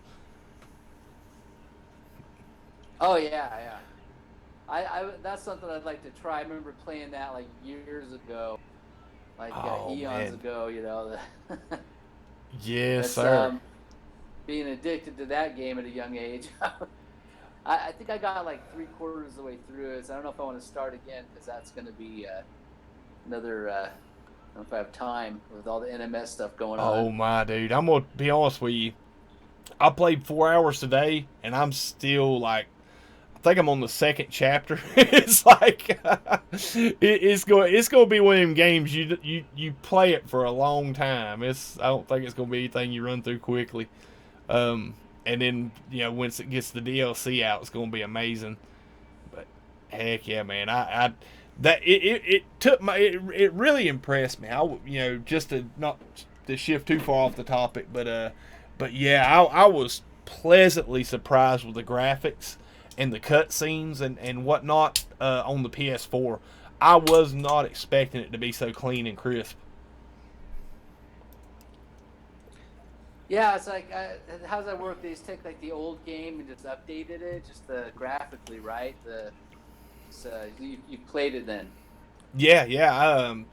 Oh yeah. I that's something I'd like to try. I remember playing that like years ago, like eons ago. You know. Yes, sir. Being addicted to that game at a young age. I think I got like 3/4 of the way through it, so I don't know if I want to start again, because that's going to be another. I don't know if I have time with all the NMS stuff going on. Oh my dude, I'm gonna be honest with you. I played 4 hours today, and I'm still like, I think I'm on the second chapter. It's like it's going to be one of them games you play it for a long time. I don't think it's going to be anything you run through quickly. And then, you know, once it gets the DLC out, it's going to be amazing. But heck yeah, man, it really impressed me. Just to not to shift too far off the topic, but yeah, I was pleasantly surprised with the graphics and the cutscenes and whatnot on the PS4. I was not expecting it to be so clean and crisp. Yeah, it's like, how's that work? They just take like the old game and just updated it, just graphically, right? So you played it then? Yeah.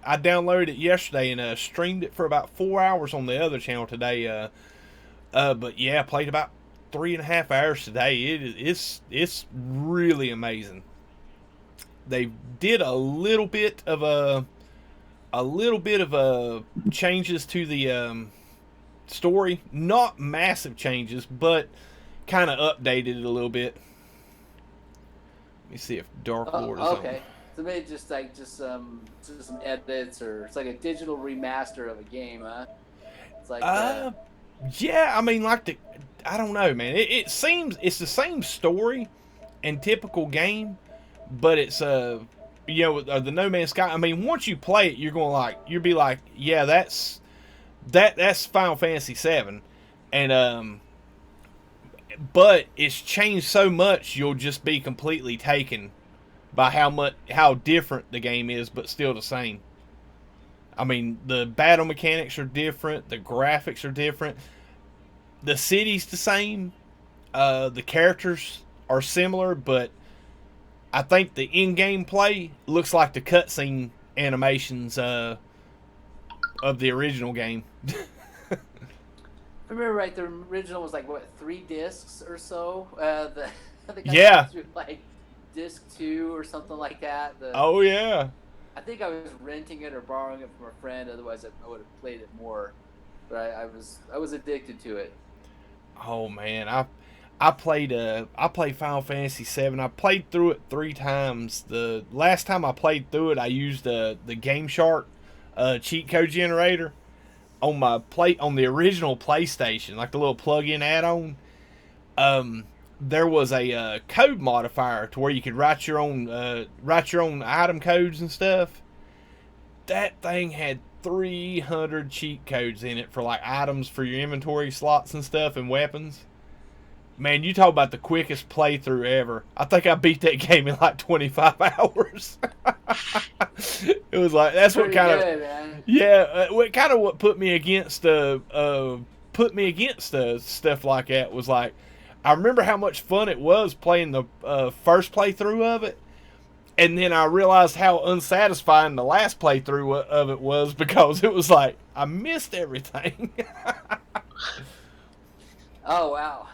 I downloaded it yesterday and streamed it for about 4 hours on the other channel today. But yeah, played about 3.5 hours today. It's really amazing. They did a little bit of changes to the story, not massive changes, but kind of updated it a little bit. Let me see if Dark Lord is okay. So maybe just some edits, or it's like a digital remaster of a game, huh? It's like yeah, I mean, like I don't know, man. It seems it's the same story and typical game, but it's the No Man's Sky. I mean, once you play it, you'll be like, yeah, that's Final Fantasy VII, and but it's changed so much, you'll just be completely taken by how different the game is, but still the same. I mean, the battle mechanics are different, the graphics are different, the city's the same, the characters are similar, but I think the in-game play looks like the cutscene animations of the original game. If I remember right, the original was like, what, 3 discs or so? I think I got through like disc 2 or something like that. Oh yeah. I think I was renting it or borrowing it from a friend. Otherwise, I would have played it more. But I was addicted to it. Oh man, I played Final Fantasy VII. I played through it 3 times. The last time I played through it, I used the Game Shark cheat code generator on the original PlayStation, like the little plug-in add-on. There was a code modifier to where you could write your own item codes and stuff. That thing had 300 cheat codes in it for like items for your inventory slots and stuff and weapons. Man, you talk about the quickest playthrough ever. I think I beat that game in like 25 hours. It was like, that's what kind of, man. Yeah, what put me against stuff like that was like, I remember how much fun it was playing the first playthrough of it. And then I realized how unsatisfying the last playthrough of it was, because it was like, I missed everything. Oh wow.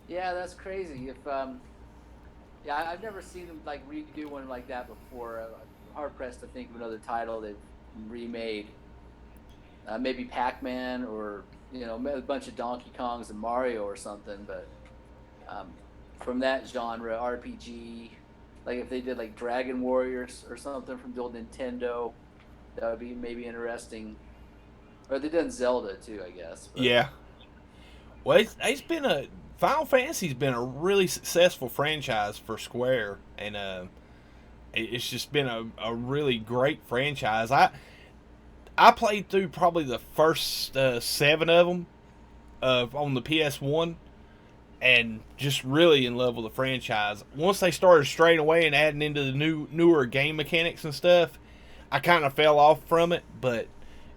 Yeah, that's crazy. Yeah, I've never seen them like redo one like that before. I'm hard pressed to think of another title they've remade. Maybe Pac-Man, or a bunch of Donkey Kongs and Mario or something. But from that genre, RPG, like if they did like Dragon Warriors or something from the old Nintendo, that would be maybe interesting. Or they done Zelda too, I guess. But. Yeah. Well, it's been Final Fantasy's been a really successful franchise for Square, and it's just been a really great franchise. I played through probably the first 7 of them on the PS1, and just really in love with the franchise. Once they started straying away and adding into the newer game mechanics and stuff, I kind of fell off from it. But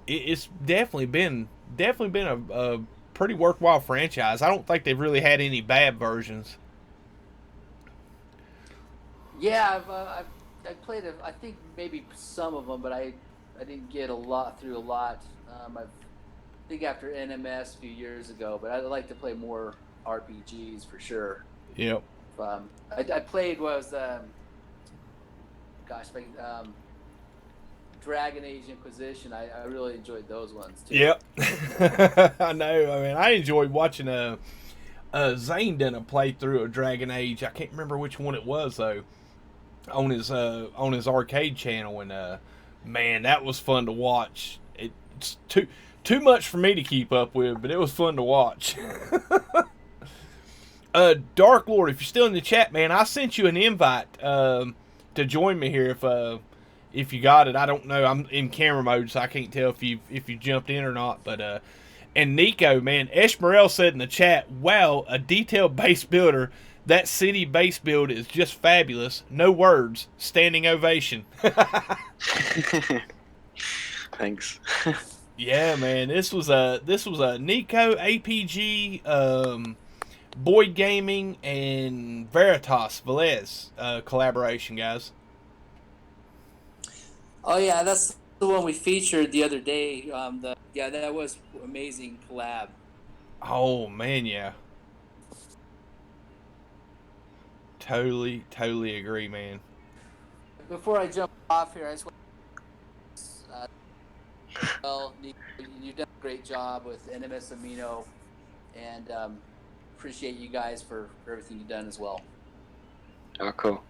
it's definitely been a pretty worthwhile franchise. I don't think they've really had any bad versions. Yeah, I've played I think maybe some of them, but I didn't get through a lot. I think after NMS a few years ago, but I'd like to play more RPGs for sure. Yep. I played Dragon Age Inquisition. I really enjoyed those ones too. Yep. I know. I mean, I enjoyed watching Xaine done a playthrough of Dragon Age. I can't remember which one it was though. On his arcade channel, and man, that was fun to watch. It's too much for me to keep up with, but it was fun to watch. Dark Lord, if you're still in the chat, man, I sent you an invite to join me here if you got it. I don't know. I'm in camera mode, so I can't tell if you jumped in or not. But and Neyko, man, Eshmerel said in the chat, "Wow, a detailed base builder. That city base build is just fabulous. No words. Standing ovation." Thanks. Yeah, man. This was a Neyko, APG, Boid Gaming, and Veritasvelez collaboration, guys. Oh yeah, that's the one we featured the other day. That was amazing collab. Oh man, yeah. Totally agree, man. Before I jump off here, I just want you've done a great job with NMS Amino, and appreciate you guys for everything you've done as well. Oh, cool.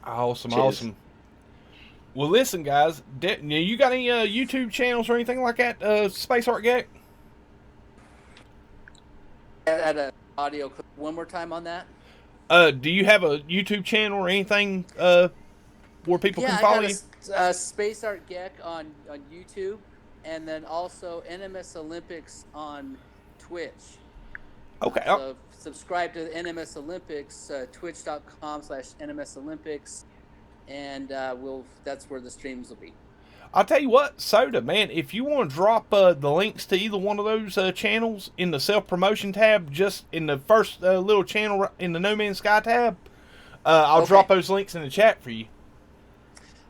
Awesome, Cheers. Awesome. Well, listen, guys. You got any YouTube channels or anything like that? Space Art Gek? Add an audio clip one more time on that. Do you have a YouTube channel or anything where people can follow you? Space Art Gek on YouTube, and then also NMS Olympics on Twitch. Okay. So subscribe to the NMS Olympics, twitch.com/NMS Olympics, and that's where the streams will be. I'll tell you what, Soda, man, if you want to drop the links to either one of those channels in the self-promotion tab, just in the first little channel in the No Man's Sky tab, I'll drop those links in the chat for you.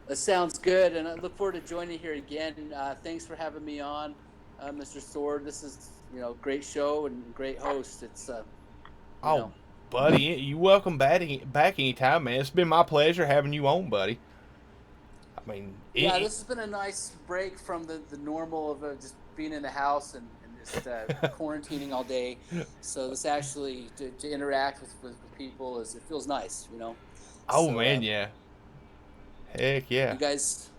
That sounds good, and I look forward to joining here again. Thanks for having me on, Mr. Sword. This is a great show and great host. It's buddy, you welcome back anytime, man. It's been my pleasure having you on, buddy. I mean, this has been a nice break from the normal of just being in the house and just quarantining all day. So this actually to interact with people it feels nice, Man, yeah. Heck yeah. You guys,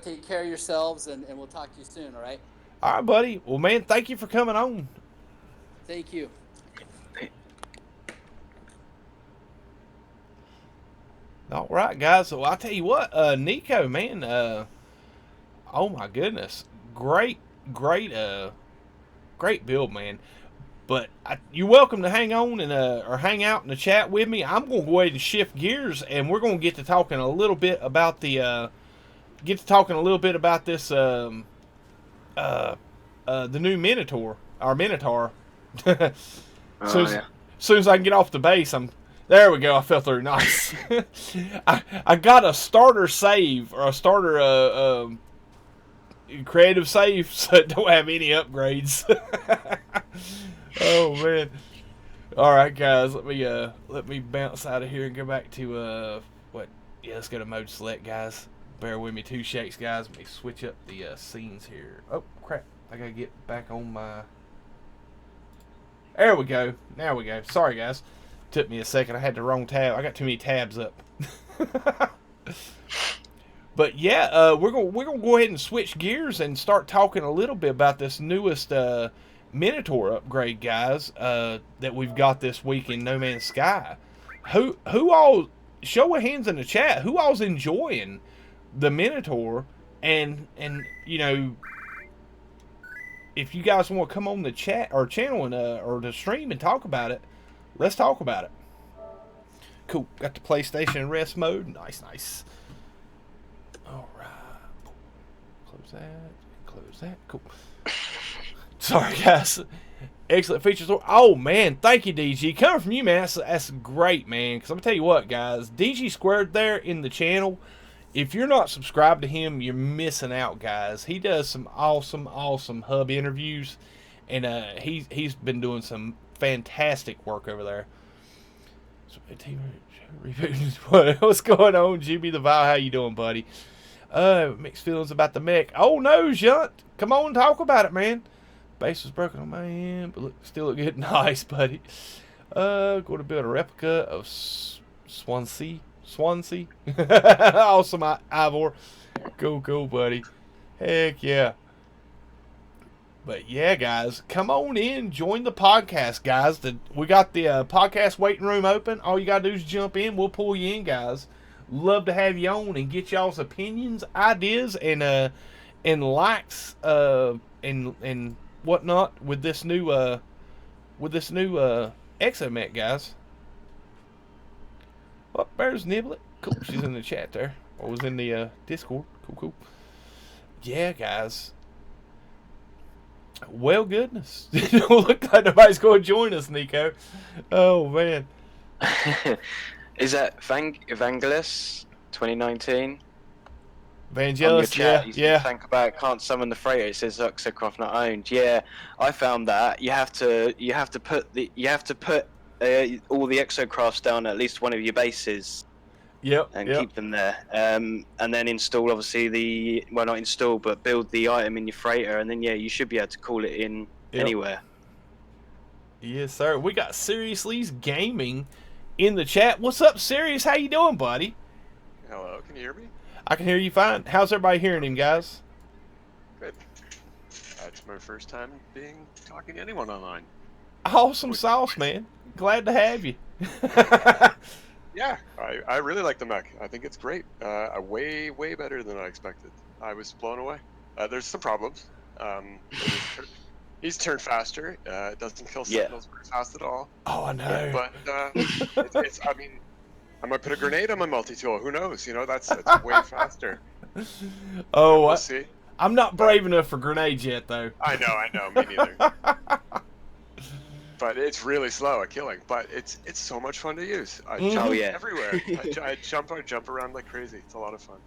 take care of yourselves, and we'll talk to you soon. All right. All right, buddy. Well, man, thank you for coming on. Thank you. All right, guys. So I'll tell you what, Neyko, man. Oh my goodness, great build, man. But you're welcome to hang on and or hang out in the chat with me. I'm gonna go ahead and shift gears, and we're gonna get to talking a little bit about this the new Minotaur, our Minotaur. Soon as I can get off the base, there we go. I fell through. Nice. I got a starter save or a starter creative save, so it don't have any upgrades. Oh man. All right, guys. Let me bounce out of here and go back to what? Yeah, let's go to mode select, guys. Bear with me 2 shakes, guys. Let me switch up the scenes here. Oh crap! I gotta get back on my. There we go. There we go. Sorry, guys. Took me a second. I had the wrong tab. I got too many tabs up. But yeah, we're gonna go ahead and switch gears and start talking a little bit about this newest Minotaur upgrade, guys. That we've got this week in No Man's Sky. Who all? Show of hands in the chat. Who all's enjoying the Minotaur? And you know, if you guys want to come on the chat or channel and or the stream and talk about it, let's talk about it. Cool. Got the PlayStation in rest mode. Nice, nice. All right. Close that. Close that. Cool. Sorry, guys. Excellent features. Oh, man. Thank you, DG. Coming from you, man, that's great, man. Because I'm going to tell you what, guys. DG Squared there in the channel. If you're not subscribed to him, you're missing out, guys. He does some awesome hub interviews. And he's been doing some fantastic work over there. What's going on, GB the Vile? How you doing, buddy? Mixed feelings about the mech. Oh no, Junt. Come on, talk about it, man. Base was broken on my end, but still look good. Nice, buddy. Going to build a replica of Swansea. Awesome, Ivor. Go, buddy. Heck yeah. But yeah, guys, come on in, join the podcast, guys. We got the podcast waiting room open. All you gotta do is jump in. We'll pull you in, guys. Love to have you on and get y'all's opinions, ideas, and likes, and whatnot with this new Exomech, guys. Oh, there's Niblet. Cool. She's in the chat there, or was in the Discord. Cool. Yeah, guys. Well, goodness. It don't look like nobody's going to join us, Neyko. Oh, man. Is that Vangelis 2019? Vangelis, yeah. Think about can't summon the freighter. It says Uxocroft not owned. Yeah, I found that you have to put all the exocrafts down at least one of your bases. Yep. And keep them there. And then install, obviously, not install, but build the item in your freighter, and then, yeah, you should be able to call it in anywhere. Yes, sir. We got Seriously's Gaming in the chat. What's up, Serious? How you doing, buddy? Hello, can you hear me? I can hear you fine. How's everybody hearing him, guys? Good. It's my first time talking to anyone online. Awesome sauce, man. Glad to have you. Yeah, I really like the mech. I think it's great. Way better than I expected. I was blown away. There's some problems. He's turned faster. It doesn't kill sentinels very fast at all. Oh, I know. Yeah, but I mean, I might put a grenade on my multi-tool. Who knows? You know, that's way faster. Oh, we'll see. I'm not brave enough for grenades yet, though. I know. Me neither. But it's really slow at killing. But it's so much fun to use. I jump everywhere. I jump around like crazy. It's a lot of fun.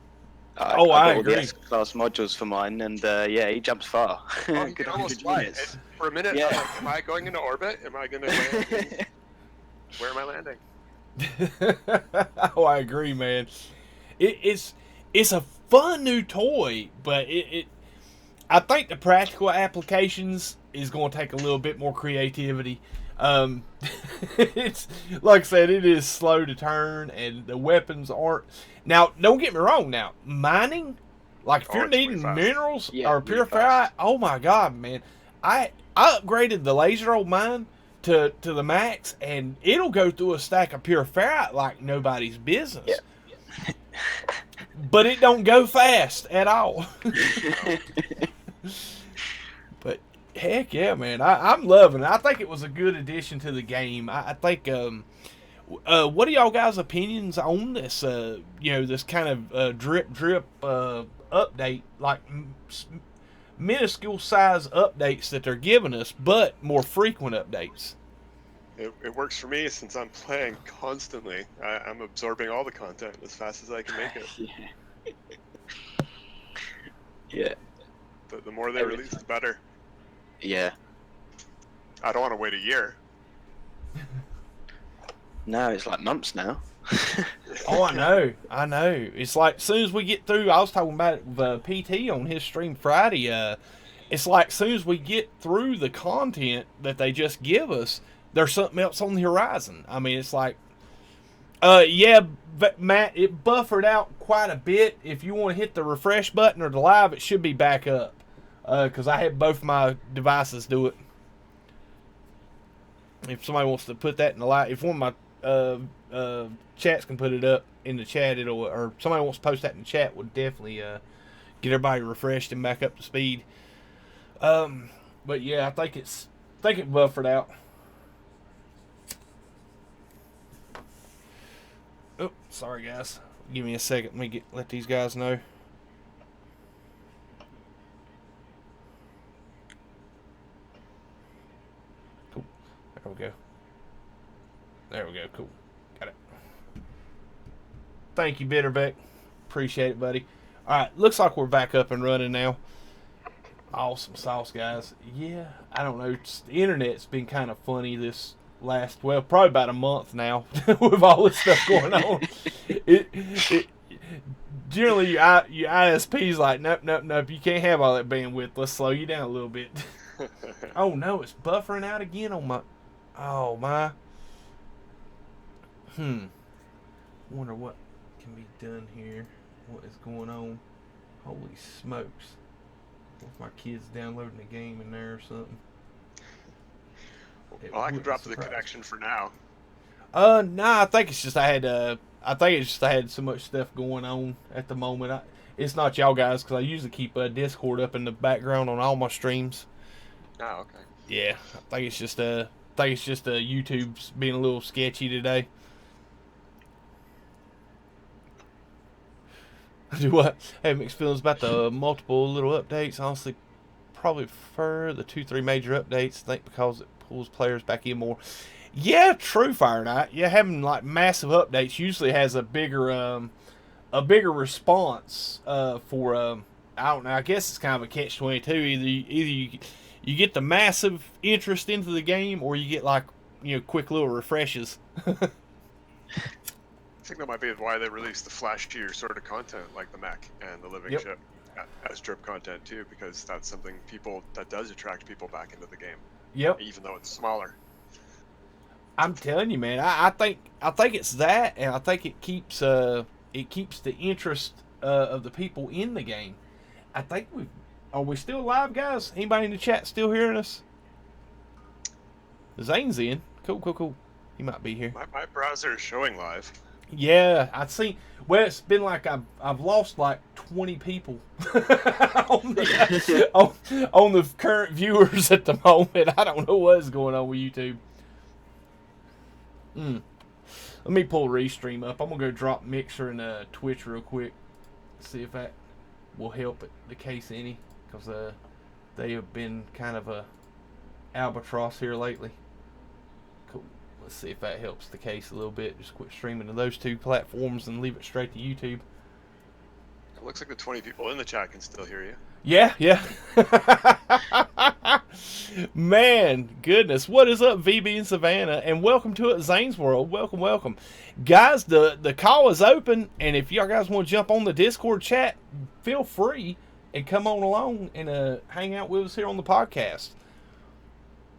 I agree. All the S-class modules for mine, and he jumps far. Oh, you can almost fly. For a minute, I'm like, am I going into orbit? Am I going to land? Where am I landing? Oh, I agree, man. It's a fun new toy, but I think the practical applications is going to take a little bit more creativity. It's like I said, it is slow to turn, and the weapons aren't. Now, don't get me wrong. Now, mining, like if you're needing minerals or purified, oh my god, man! I upgraded the laser old mine to the max, and it'll go through a stack of purified like nobody's business. Yeah. But it don't go fast at all. But heck yeah, man, I'm loving it. I think it was a good addition to the game. I think. What are y'all guys' opinions on this? This kind of drip update, like minuscule size updates that they're giving us, but more frequent updates. It works for me since I'm playing constantly. I'm absorbing all the content as fast as I can make it. Yeah. Yeah. The more they release, the better. Yeah. I don't want to wait a year. No, it's like months now. Oh, I know. It's like as soon as we get through, I was talking about the PT on his stream Friday. It's like as soon as we get through the content that they just give us, there's something else on the horizon. I mean, it's like, yeah, but Matt, it buffered out quite a bit. If you want to hit the refresh button or the live, it should be back up. Because I had both my devices do it. If somebody wants to put that in the live, if one of my chats can put it up in the chat, or somebody wants to post that in the chat, would definitely get everybody refreshed and back up to speed. But yeah, I think it buffered out. Oh, sorry guys. Give me a second. Let me let these guys know. Cool. There we go. There we go. Cool. Got it. Thank you, Bitterbeck. Appreciate it, buddy. All right. Looks like we're back up and running now. Awesome sauce, guys. Yeah, I don't know. The internet's been kind of funny this last, well, probably about a month now with all this stuff going on. it generally your ISP's like, nope, you can't have all that bandwidth. Let's slow you down a little bit. Oh no, it's buffering out again on my. Oh my. Wonder what can be done here. What is going on? Holy smokes! If my kid's downloading a game in there or something. Well, I can drop the connection for now. Nah, I think it's just I had so much stuff going on at the moment. It's not y'all guys, because I usually keep Discord up in the background on all my streams. Oh, okay. Yeah, I think it's just YouTube's being a little sketchy today. Do what? I have mixed feelings about the multiple little updates. Honestly, probably prefer the 2-3 major updates. I think because it pulls players back in more. Yeah, true, Fire Knight. Yeah, having like massive updates usually has a bigger response for I don't know. I guess it's kind of a catch-22. Either you get the massive interest into the game, or you get like quick little refreshes. I think that might be why they released the flashier sort of content like the mech and the living ship as drip content too, because that's something that does attract people back into the game. Yep. Even though it's smaller. I'm telling you, man. I think it's that, and I think it keeps the interest of the people in the game. I think are we still live, guys? Anybody in the chat still hearing us? Xaine's in. Cool. He might be here. My browser is showing live. Yeah, I've seen. Well, it's been like I've lost like 20 people on the current viewers at the moment. I don't know what's going on with YouTube. Let me pull Restream up. I'm gonna go drop Mixer and Twitch real quick. See if that will help the case any, because they have been kind of a albatross here lately. Cool. Let's see if that helps the case a little bit. Just quit streaming to those two platforms and leave it straight to YouTube. It looks like the 20 people in the chat can still hear you. Yeah. Man, goodness. What is up, VB in Savannah? And welcome to it, Xaines World. Welcome. Guys, the call is open, and if y'all guys want to jump on the Discord chat, feel free and come on along and hang out with us here on the podcast.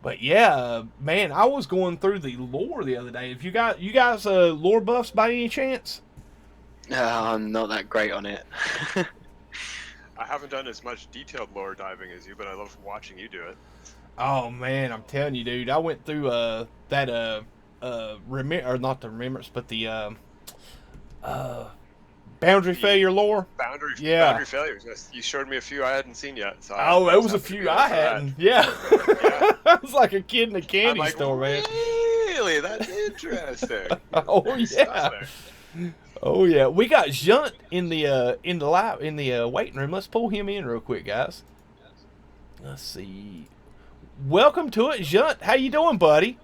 But yeah, man, I was going through the lore the other day. If you guys lore buffs by any chance? I'm not that great on it. I haven't done as much detailed lore diving as you, but I love watching you do it. Oh man, I'm telling you, dude. I went through that or not the remembrance, but the boundary failure lore. Boundary failures. Yes, you showed me a few I hadn't seen yet. So it was a few I hadn't. Yeah. I was like a kid in a candy store, man. Really? That's interesting. Oh yeah. Oh yeah. We got Junt in the waiting room. Let's pull him in real quick, guys. Let's see. Welcome to it, Junt. How you doing, buddy?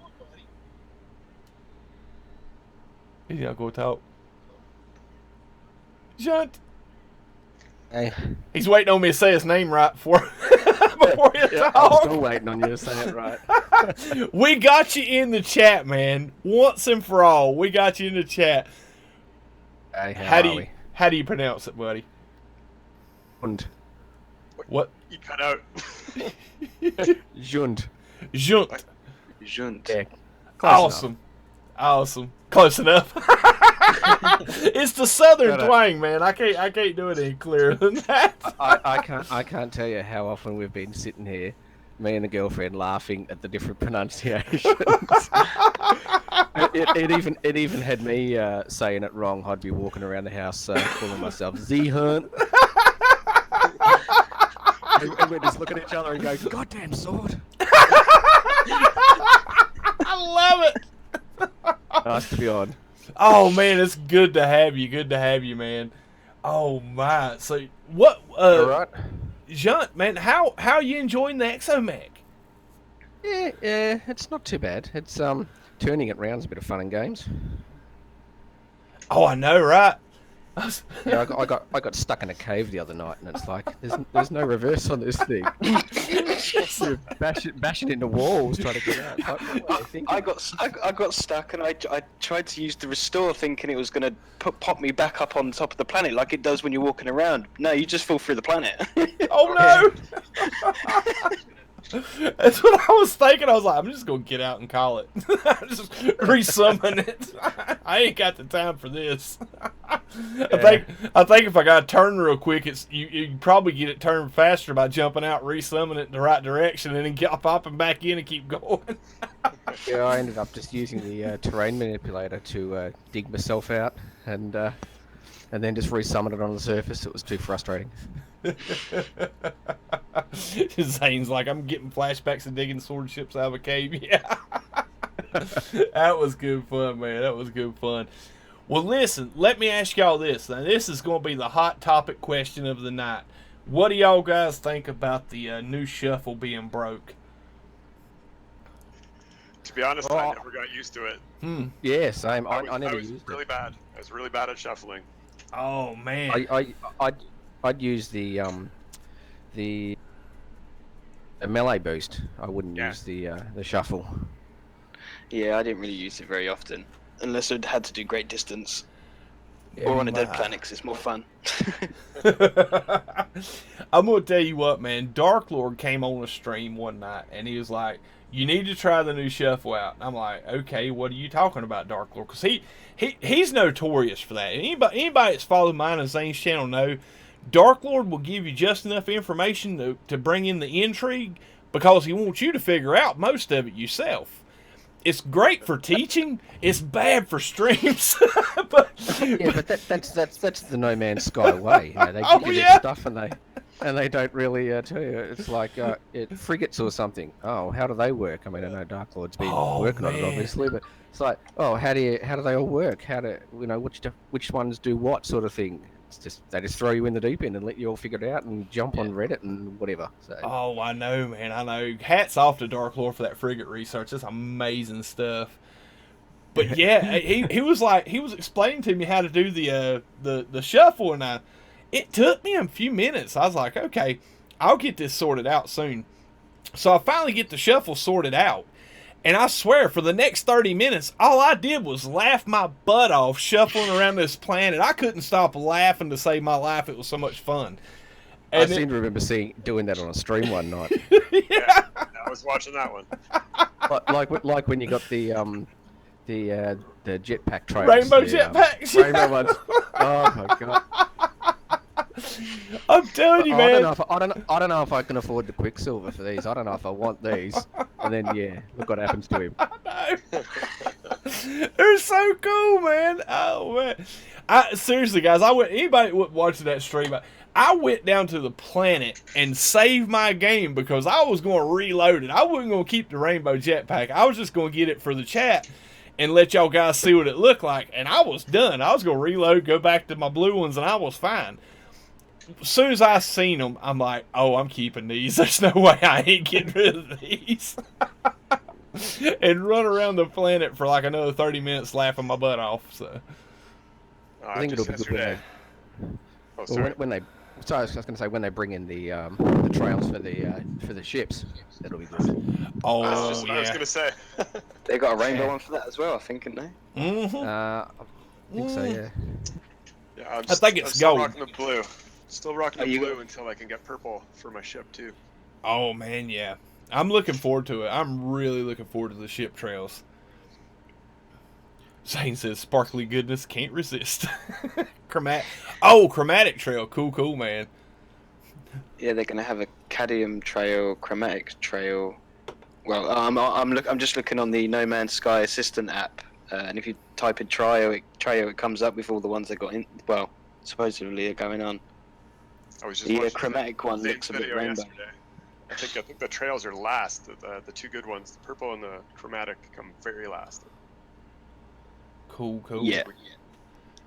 He's not gonna talk. Junt. Hey. He's waiting on me to say his name right before he Yeah, I'm talk. still waiting on you to say it right. We got you in the chat, man. Once and for all, we got you in the chat. Hey, How do you pronounce it, buddy? Jund. What? You cut out. Jund. Junt. Junt. Yeah. Awesome. Awesome. Close enough. It's the southern twang, man. I can't do it any clearer than that. I can't tell you how often we've been sitting here, me and the girlfriend, laughing at the different pronunciations. it even had me saying it wrong. I'd be walking around the house calling myself Z-Hunt. And we'd just look at each other and go, "Goddamn sword!" I love it. Nice to be on. Oh man, it's good to have you. Good to have you, man. Oh my. So what? All right. Junt, man, how are you enjoying the Exomech? Yeah, it's not too bad. It's turning it round's a bit of fun and games. Oh, I know, right? Yeah, I got stuck in a cave the other night, and it's like there's no reverse on this thing. You're bashing into walls trying to get out. Like, what are you I got stuck, and I tried to use the restore, thinking it was gonna pop me back up on top of the planet like it does when you're walking around. No, you just fall through the planet. Oh no! That's what I was thinking. I was like, I'm just gonna get out and call it. Just resummon it. I ain't got the time for this. I think if I got to turn real quick, you probably get it turned faster by jumping out, resummon it in the right direction, and then popping back in and keep going. Yeah, I ended up just using the terrain manipulator to dig myself out, and then just resummon it on the surface. It was too frustrating. Xaines like, I'm getting flashbacks of digging sword ships out of a cave. Yeah. That was good fun, man. That was good fun. Well, listen, let me ask y'all this. Now, this is going to be the hot topic question of the night. What do y'all guys think about the new shuffle being broke? To be honest, I never got used to it. Yeah, same. I never was used really it. bad. I was really bad at shuffling. Oh man. I'd use the melee boost. I wouldn't use the shuffle. Yeah, I didn't really use it very often, unless I had to do great distance. Yeah, or on a dead planet, 'cause it's more fun. I'm gonna tell you what, man. Dark Lord came on a stream one night, and he was like, "You need to try the new shuffle out." I'm like, "Okay, what are you talking about, Dark Lord?" Because he's notorious for that. Anybody that's followed mine and Xaine's channel know, Dark Lord will give you just enough information to bring in the intrigue, because he wants you to figure out most of it yourself. It's great for teaching. It's bad for streams. but that's the No Man's Sky way. You know, they give you stuff and they don't really tell you. It's like frigates or something. Oh, how do they work? I mean, I know Dark Lord's been working on it obviously, but it's like, oh, how do they all work? How do which ones do what sort of thing? It's just they just throw you in the deep end and let you all figure it out and jump on Reddit and whatever. So. Oh, I know, man. I know. Hats off to Dark Lord for that frigate research. That's amazing stuff. But yeah, he was explaining to me how to do the shuffle, and it took me a few minutes. I was like, okay, I'll get this sorted out soon. So I finally get the shuffle sorted out. And I swear, for the next 30 minutes, all I did was laugh my butt off shuffling around this planet. I couldn't stop laughing to save my life. It was so much fun. And I seem to remember doing that on a stream one night. Yeah, I was watching that one. like when you got the jetpack trails. Rainbow jetpacks. Rainbow ones. Oh my god. I'm telling you, man. I don't know if I can afford the Quicksilver for these. I don't know if I want these. And then look what happens to him. I know. They're so cool, man. Oh man. Seriously, guys, anybody watching that stream, I went down to the planet and saved my game because I was going to reload it. I wasn't going to keep the rainbow jetpack. I was just going to get it for the chat and let y'all guys see what it looked like. And I was done. I was going to reload, go back to my blue ones, and I was fine. As soon as I seen them, I'm like, oh, I'm keeping these. There's no way I ain't getting rid of these. and run around the planet for like another 30 minutes laughing my butt off. So I think it'll be good when they. Oh, Well, sorry. when they. Sorry, I was going to say when they bring in the trails for the ships, that'll be good. oh That's just what I was yeah. gonna say. They got a rainbow one for that as well, I think, haven't they? I think so, yeah. Yeah, I think it's I'm still gold. rocking the blue. Still rocking Are the you- blue until I can get purple for my ship too. Oh man, yeah. I'm looking forward to it. I'm really looking forward to the ship trails. Xaine says, "Sparkly goodness can't resist." Chromatic trail, cool, man. Yeah, they're gonna have a cadmium trail, chromatic trail. Well, I'm just looking on the No Man's Sky Assistant app, and if you type in trail, it comes up with all the ones that got in. Well, supposedly are going on. I was just The watching chromatic one Xane's looks a bit video rainbow. yesterday. I think the trails are last. The two good ones, the purple and the chromatic, come very last. Cool. Yeah,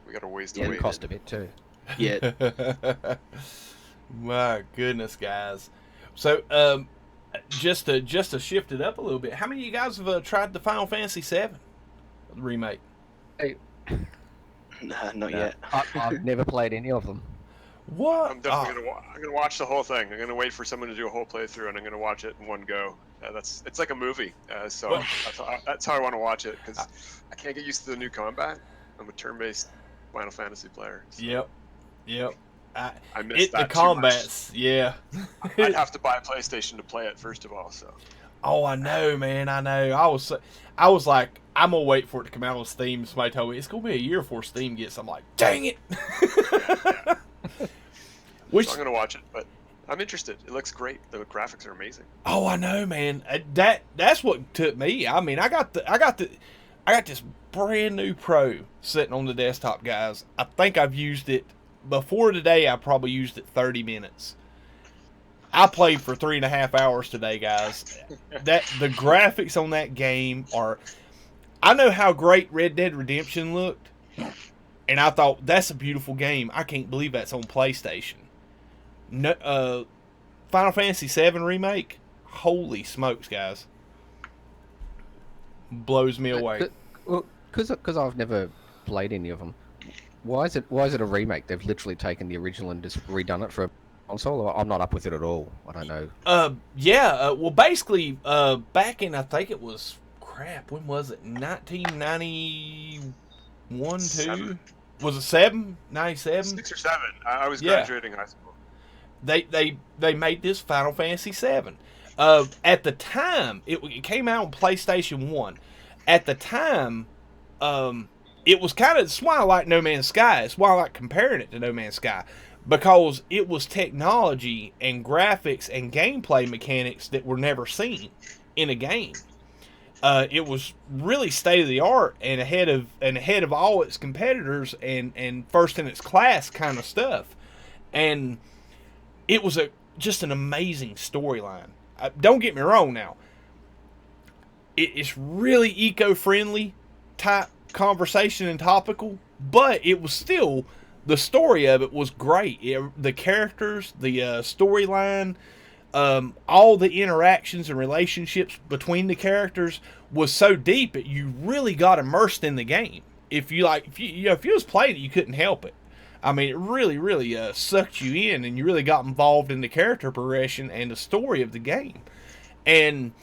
We got a ways to Yeah, It wait. cost a bit too. yeah. My goodness, guys. So, just to shift it up a little bit, how many of you guys have tried the Final Fantasy VII remake? Nah, not yet. I've never played any of them. What? I'm definitely gonna watch the whole thing. I'm gonna wait for someone to do a whole playthrough, and I'm gonna watch it in one go. It's like a movie, so Well- that's how I want to watch it because I can't get used to the new combat. I'm a turn-based Final Fantasy player. So Yep. I missed The that combats, yeah. too much. I'd have to buy a PlayStation to play it first of all. So Oh, I know, man. I know. I was like, I'm gonna wait for it to come out on Steam. Somebody told me it's gonna be a year before Steam gets. I'm like, dang it. yeah. Which, So I'm gonna watch it, but I'm interested. It looks great. The graphics are amazing. oh, I know, man. That's what took me. I mean, I got this brand new Pro sitting on the desktop, guys. I think I've used it before today. I probably used it 30 minutes. I played for 3.5 hours today, guys. The graphics on that game are. I know how great Red Dead Redemption looked, and I thought that's a beautiful game. I can't believe that's on PlayStation. No, Final Fantasy VII remake. Holy smokes, guys! Blows me away. Well, because I've never played any of them. Why is it a remake? They've literally taken the original and just redone it for a console. Or I'm not up with it at all. I don't know. Well, basically, back in I think it was crap. When was it? 1991, 2? Seven. Was it 7? 97? 6 or 7. I was Yeah. graduating high school. They made this Final Fantasy VII. At the time, it came out on PlayStation 1. At the time, it was kind of, it's why I like No Man's Sky. It's why I like comparing it to No Man's Sky. Because it was technology and graphics and gameplay mechanics that were never seen in a game. It was really state of the art and ahead of all its competitors and first in its class kind of stuff. And it was just an amazing storyline. Don't get me wrong now. It's really eco-friendly type conversation and topical, but it was still, the story of it was great. The characters, the storyline, all the interactions and relationships between the characters was so deep that you really got immersed in the game. If you was playing it, you couldn't help it. I mean, it really sucked you in, and you really got involved in the character progression and the story of the game. And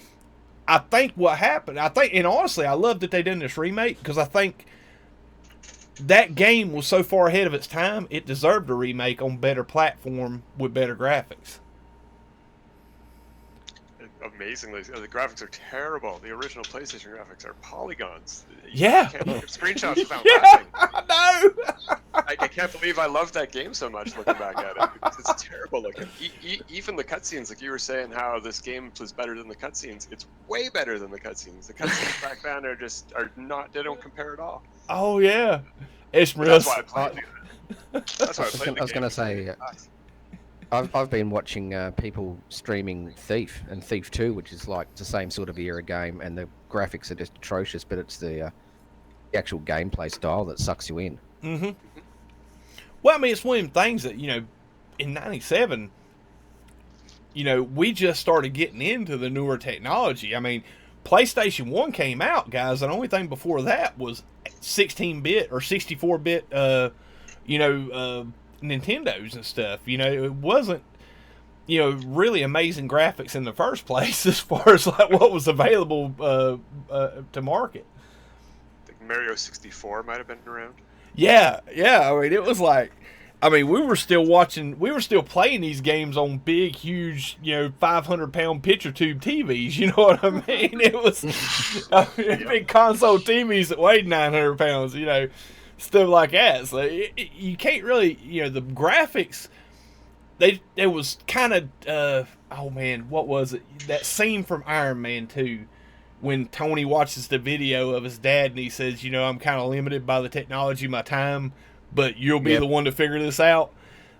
I think what happened, and honestly, I love that they done this remake, because I think that game was so far ahead of its time, it deserved a remake on better platform with better graphics. Amazingly, the graphics are terrible. The original PlayStation graphics are polygons. Yeah. You can't look at screenshots without Yeah, laughing. I know. I can't believe I loved that game so much looking back at it. It's terrible looking. Even the cutscenes, like you were saying, how this game was better than the cutscenes. It's way better than the cutscenes. The cutscenes back then they don't compare at all. Oh yeah, it's But real. that's why I played it. That's why I played the I was game. going to say, I've been watching people streaming Thief and Thief 2, which is like the same sort of era game, and the graphics are just atrocious, but it's the actual gameplay style that sucks you in. Mm-hmm. Well, I mean, it's one of them things that, in '97, we just started getting into the newer technology. I mean, PlayStation 1 came out, guys, and the only thing before that was 16-bit or 64-bit, Nintendos and stuff. It wasn't, really amazing graphics in the first place as far as like what was available to market. I think Mario 64 might have been around. Yeah. I mean, it was like, we were still playing these games on big, huge, 500-pound picture tube TVs. You know what I mean? It was big console TVs that weighed 900 pounds. Stuff like that. So you can't really, the graphics. It was kind of, what was it? That scene from Iron Man 2 when Tony watches the video of his dad and he says, I'm kind of limited by the technology of my time, but you'll be the one to figure this out.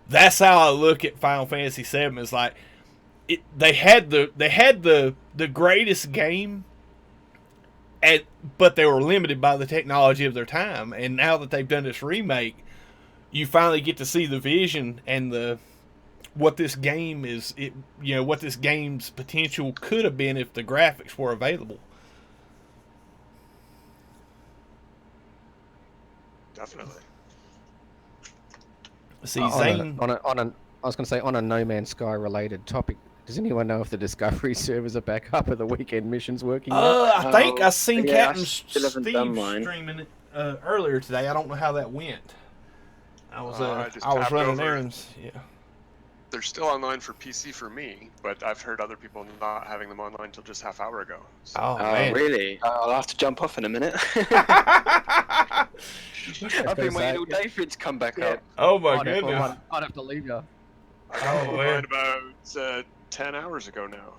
That's how I look at Final Fantasy VII. It's like they had the greatest game, but they were limited by the technology of their time. And now that they've done this remake, you finally get to see the vision and what this game is. What this game's potential could have been if the graphics were available. Definitely. See, Xaine. I was going to say, on a No Man's Sky related topic, does anyone know if the Discovery servers are back up? Are the weekend missions working? I think I seen Captain I still haven't done Steve mine. streaming it earlier today. I don't know how that went. I was just I was tapped running over. errands. Yeah. They're still online for PC for me, but I've heard other people not having them online until just half hour ago. So. Oh, Oh, man. really? I'll have to jump off in a minute. I've been waiting all day for it to come back up. Oh my goodness. I'd have to leave you. I Oh, was man. about 10 hours ago now.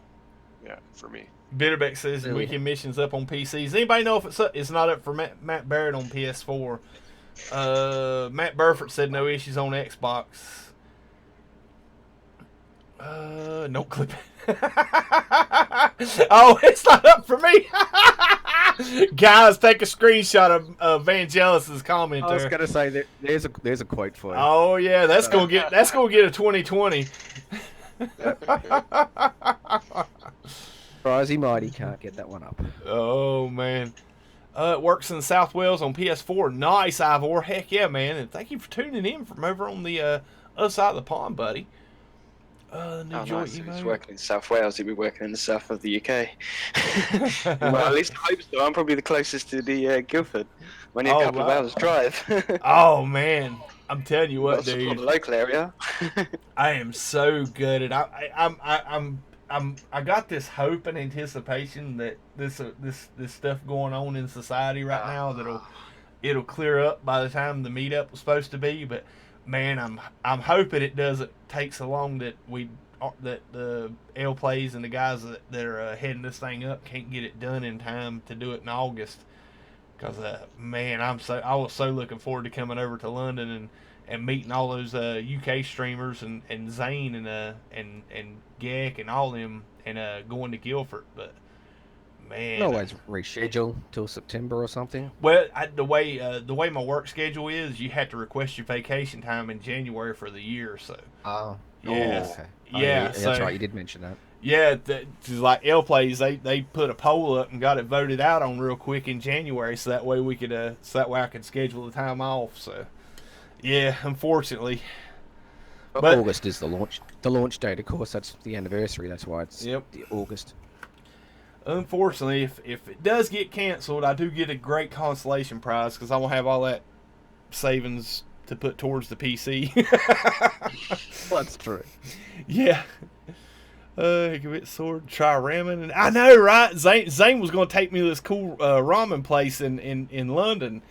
Yeah, for me. Bitterbeck says the weekend mission's up on PCs. Anybody know if it's not up for Matt Barrett on PS4? Matt Burford said no issues on Xbox. No clip. Oh, it's not up for me. Guys, take a screenshot of Vangelis's comment I was there. going to say that there's a quote for you. Oh yeah, that's gonna get a 2020. Surprisey mighty can't get that one up. Oh man. It works in South Wales on PS4. Nice, Ivor. Heck yeah, man. And thank you for tuning in from over on the other side of the pond, buddy. New Oh, joint nice. If emo. he's working in South Wales, he'd be working in the south of the UK. Well, at least I hope so. I'm probably the closest to the Guildford. Only a couple of hours drive. Oh man, I'm telling you what, Not from dude. the local area. I am so good at. I got this hope and anticipation that this stuff going on in society right now it'll clear up by the time the meetup was supposed to be. But man, I'm hoping it doesn't take so long that the L plays and the guys that are heading this thing up can't get it done in time to do it in August. Because man, I was so looking forward to coming over to London and meeting all those UK streamers and Xaine and Gek and all them and going to Guildford. But man, Always reschedule till September or something. well, the way my work schedule is, you have to request your vacation time in January for the year. So Oh. yeah, Okay. yeah, That's so- right. You did mention that. yeah, just like L plays, they put a poll up and got it voted out on real quick in January, so that way I could schedule the time off. So yeah, unfortunately. But- August is the launch date. Of course, that's the anniversary. That's why it's Yep. the August. Unfortunately, if it does get canceled, I do get a great consolation prize because I won't have all that savings to put towards the PC. That's true. Yeah. Give it sword, try ramen. And I know, right? Xaine was going to take me to this cool ramen place in London.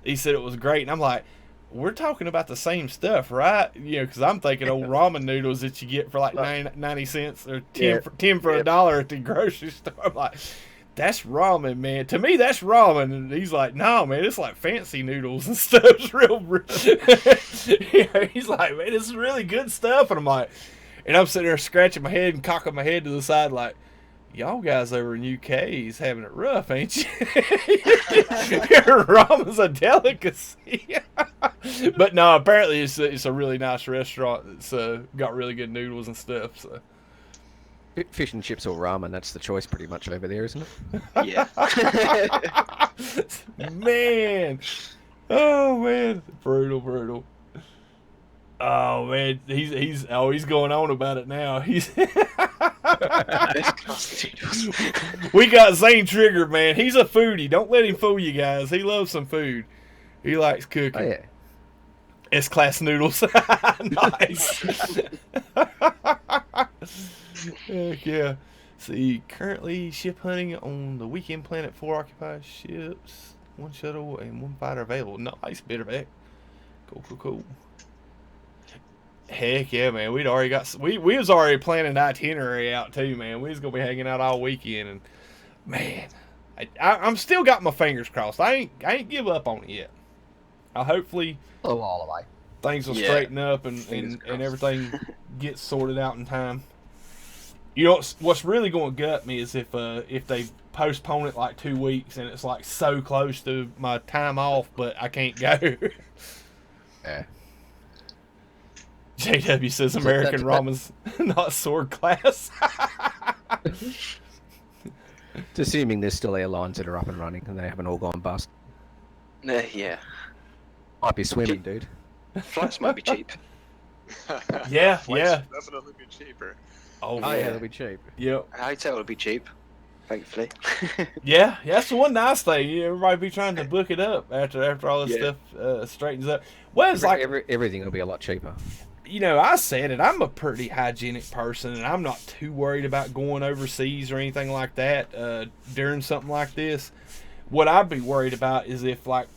He said it was great. And I'm like, we're talking about the same stuff, right? Because I'm thinking old ramen noodles that you get for like 90 cents or 10 for $1 at the grocery store. I'm like, that's ramen, man. To me, that's ramen. And he's like, no, man, it's like fancy noodles and stuff. It's real. He's like, man, this is really good stuff. And I'm like, and I'm sitting there scratching my head and cocking my head to the side like, y'all guys over in UK is having it rough, ain't you? Your ramen's a delicacy. But no, apparently it's a really nice restaurant that's got really good noodles and stuff. So Fish and chips or ramen, that's the choice pretty much over there, isn't it? Yeah. Man. Oh man, brutal. Oh man, he's going on about it now. He's we got Xaine triggered, man. He's a foodie. Don't let him fool you guys. He loves some food. He likes cooking. Oh yeah. S-class noodles. Nice. Heck yeah. See, currently ship hunting on the weekend planet. 4 occupied ships, 1 shuttle, and 1 fighter available. Nice, Bitterback. Cool. Heck yeah, man. We'd already got we was already planning the itinerary out too, man. We was gonna be hanging out all weekend, and man, I'm still got my fingers crossed. I ain't give up on it yet. Hopefully A while away. things will straighten up and everything gets sorted out in time. You know what's really going to gut me is if they postpone it like 2 weeks and it's like so close to my time off, but I can't go. Yeah. JW says American ramen's not sword class. It's assuming there's still airlines that are up and running and they haven't all gone bust. Yeah. Might be swimming, dude. Flights might be cheap. Yeah. Definitely be cheaper. Oh Yeah, they'll be cheap. Yep. Hotel will be cheap, thankfully. Yeah, that's the one nice thing. Everybody be trying to book it up after all this stuff straightens up. Well, it's like everything will be a lot cheaper. You know, I said it. I'm a pretty hygienic person, and I'm not too worried about going overseas or anything like that during something like this. What I'd be worried about is if, like,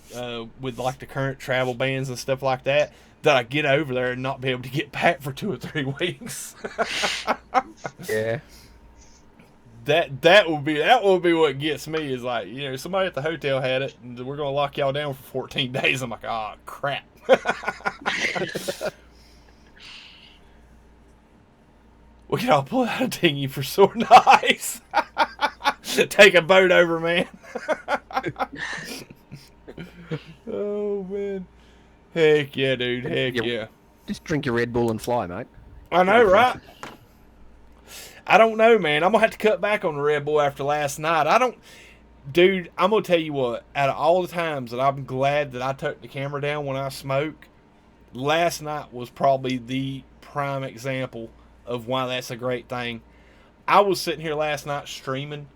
with like the current travel bans and stuff like that, that I get over there and not be able to get back for 2 or 3 weeks. Yeah. That would be what gets me is like, you know, somebody at the hotel had it and we're gonna lock y'all down for 14 days. I'm like, oh crap. We can all pull out a dinghy for sore nice. Take a boat over, man. Oh man. Heck yeah, dude. Heck yeah. Just drink your Red Bull and fly, mate. I know, right? I don't know, man. I'm going to have to cut back on the Red Bull after last night. Dude, I'm going to tell you what. Out of all the times that I'm glad that I took the camera down when I smoke, last night was probably the prime example of why that's a great thing. I was sitting here last night streaming,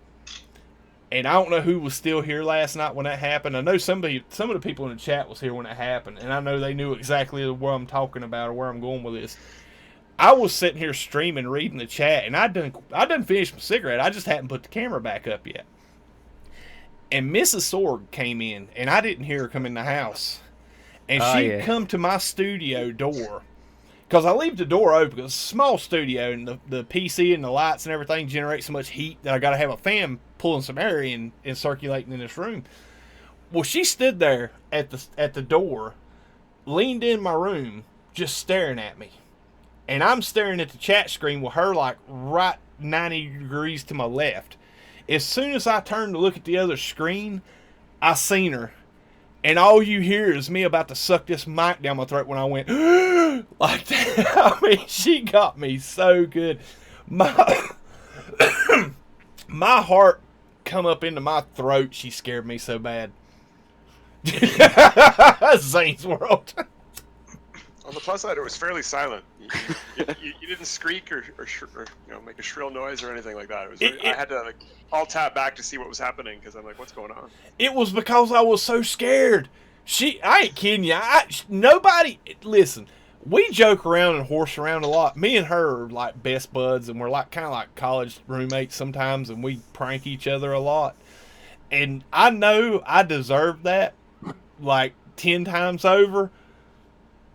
and I don't know who was still here last night when that happened. I know some of the people in the chat was here when it happened, and I know they knew exactly what I'm talking about or where I'm going with this. I was sitting here streaming, reading the chat, and I done finished my cigarette. I just hadn't put the camera back up yet. And Mrs. Sorg came in, and I didn't hear her come in the house. And she come to my studio door. Because I leave the door open because it's a small studio, and the PC and the lights and everything generate so much heat that I got to have a fan pulling some air in and circulating in this room. Well, she stood there at the door, leaned in my room, just staring at me. And I'm staring at the chat screen with her like right 90 degrees to my left. As soon as I turned to look at the other screen, I seen her. And all you hear is me about to suck this mic down my throat when I went, like that. I mean, she got me so good. My heart come up into my throat. She scared me so bad. Xaine's World. On the plus side, it was fairly silent. You didn't squeak or make a shrill noise or anything like that. It was I had to all tap back to see what was happening because I'm like, what's going on? It was because I was so scared. I ain't kidding you. Nobody listen. We joke around and horse around a lot. Me and her are like best buds, and we're like kind of like college roommates sometimes, and we prank each other a lot. And I know I deserve that like 10 times over.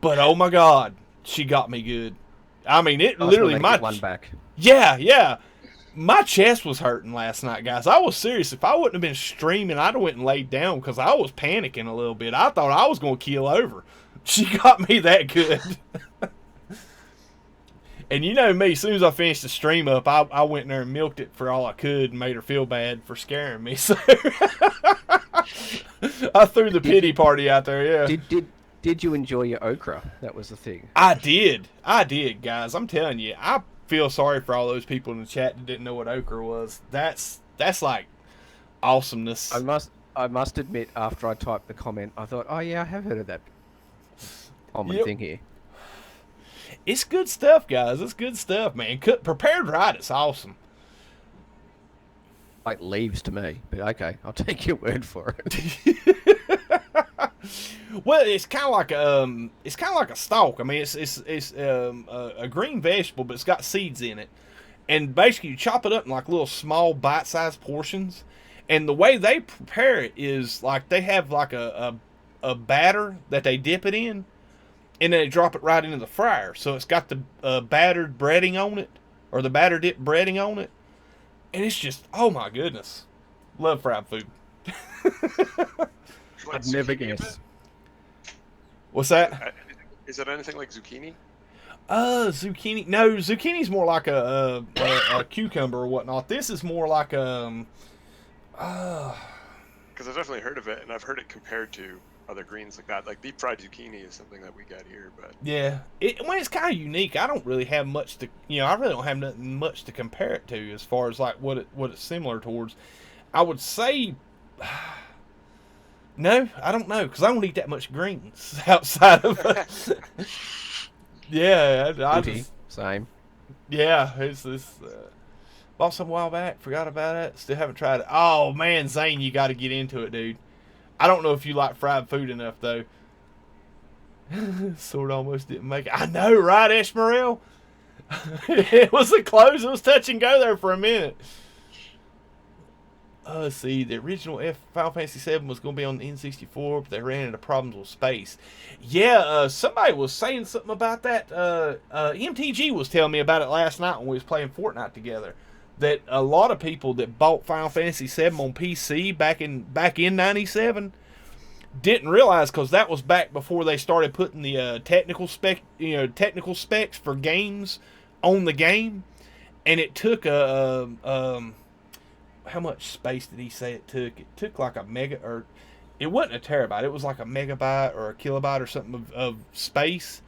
But oh my God, she got me good. I mean, it literally one back. Yeah. My chest was hurting last night, guys. I was serious. If I wouldn't have been streaming, I'd have went and laid down because I was panicking a little bit. I thought I was going to keel over. She got me that good. And you know me, as soon as I finished the stream up, I went in there and milked it for all I could and made her feel bad for scaring me. So I threw the pity party out there. Yeah. Did you enjoy your okra? That was the thing. I did, guys. I'm telling you, feel sorry for all those people in the chat that didn't know what ochre was. That's like awesomeness. I must admit, after I typed the comment, I thought, oh yeah, I have heard of that common thing here. It's good stuff, guys. It's good stuff, man. Prepared right, it's awesome. Like leaves to me, but okay, I'll take your word for it. Well, it's kind of like a stalk. I mean, it's a green vegetable, but it's got seeds in it, and basically you chop it up in like little small bite-sized portions. And the way they prepare it is like they have like a batter that they dip it in, and then they drop it right into the fryer. So it's got the battered breading on it, or the batter dip breading on it. And it's just, oh my goodness. Love fried food. I'd never guess. What's that? Is it anything like zucchini? Zucchini. No, zucchini's more like a cucumber or whatnot. This is more like because I've definitely heard of it, and I've heard it compared to other greens like that. Like deep fried zucchini is something that we got here, but yeah, it's kind of unique. I don't really have much to, I really don't have nothing much to compare it to as far as like what it's similar towards. I would say, no, I don't know, because I don't eat that much greens outside of. Yeah, I just, same. Yeah, it's bought some a while back, forgot about it, still haven't tried it. Oh man, Xaine, you got to get into it, dude. I don't know if you like fried food enough, though. Sword almost didn't make it. I know, right, Esmeril? It was a close. It was touch and go there for a minute. Let's see. The original Final Fantasy VII was going to be on the N64, but they ran into problems with space. Yeah, somebody was saying something about that. MTG was telling me about it last night when we was playing Fortnite together. That a lot of people that bought Final Fantasy VII on PC back in '97 didn't realize, because that was back before they started putting the technical specs for games on the game, and it took how much space did he say it took? It took like a mega, or it wasn't a terabyte. It was like a megabyte or a kilobyte or something of space.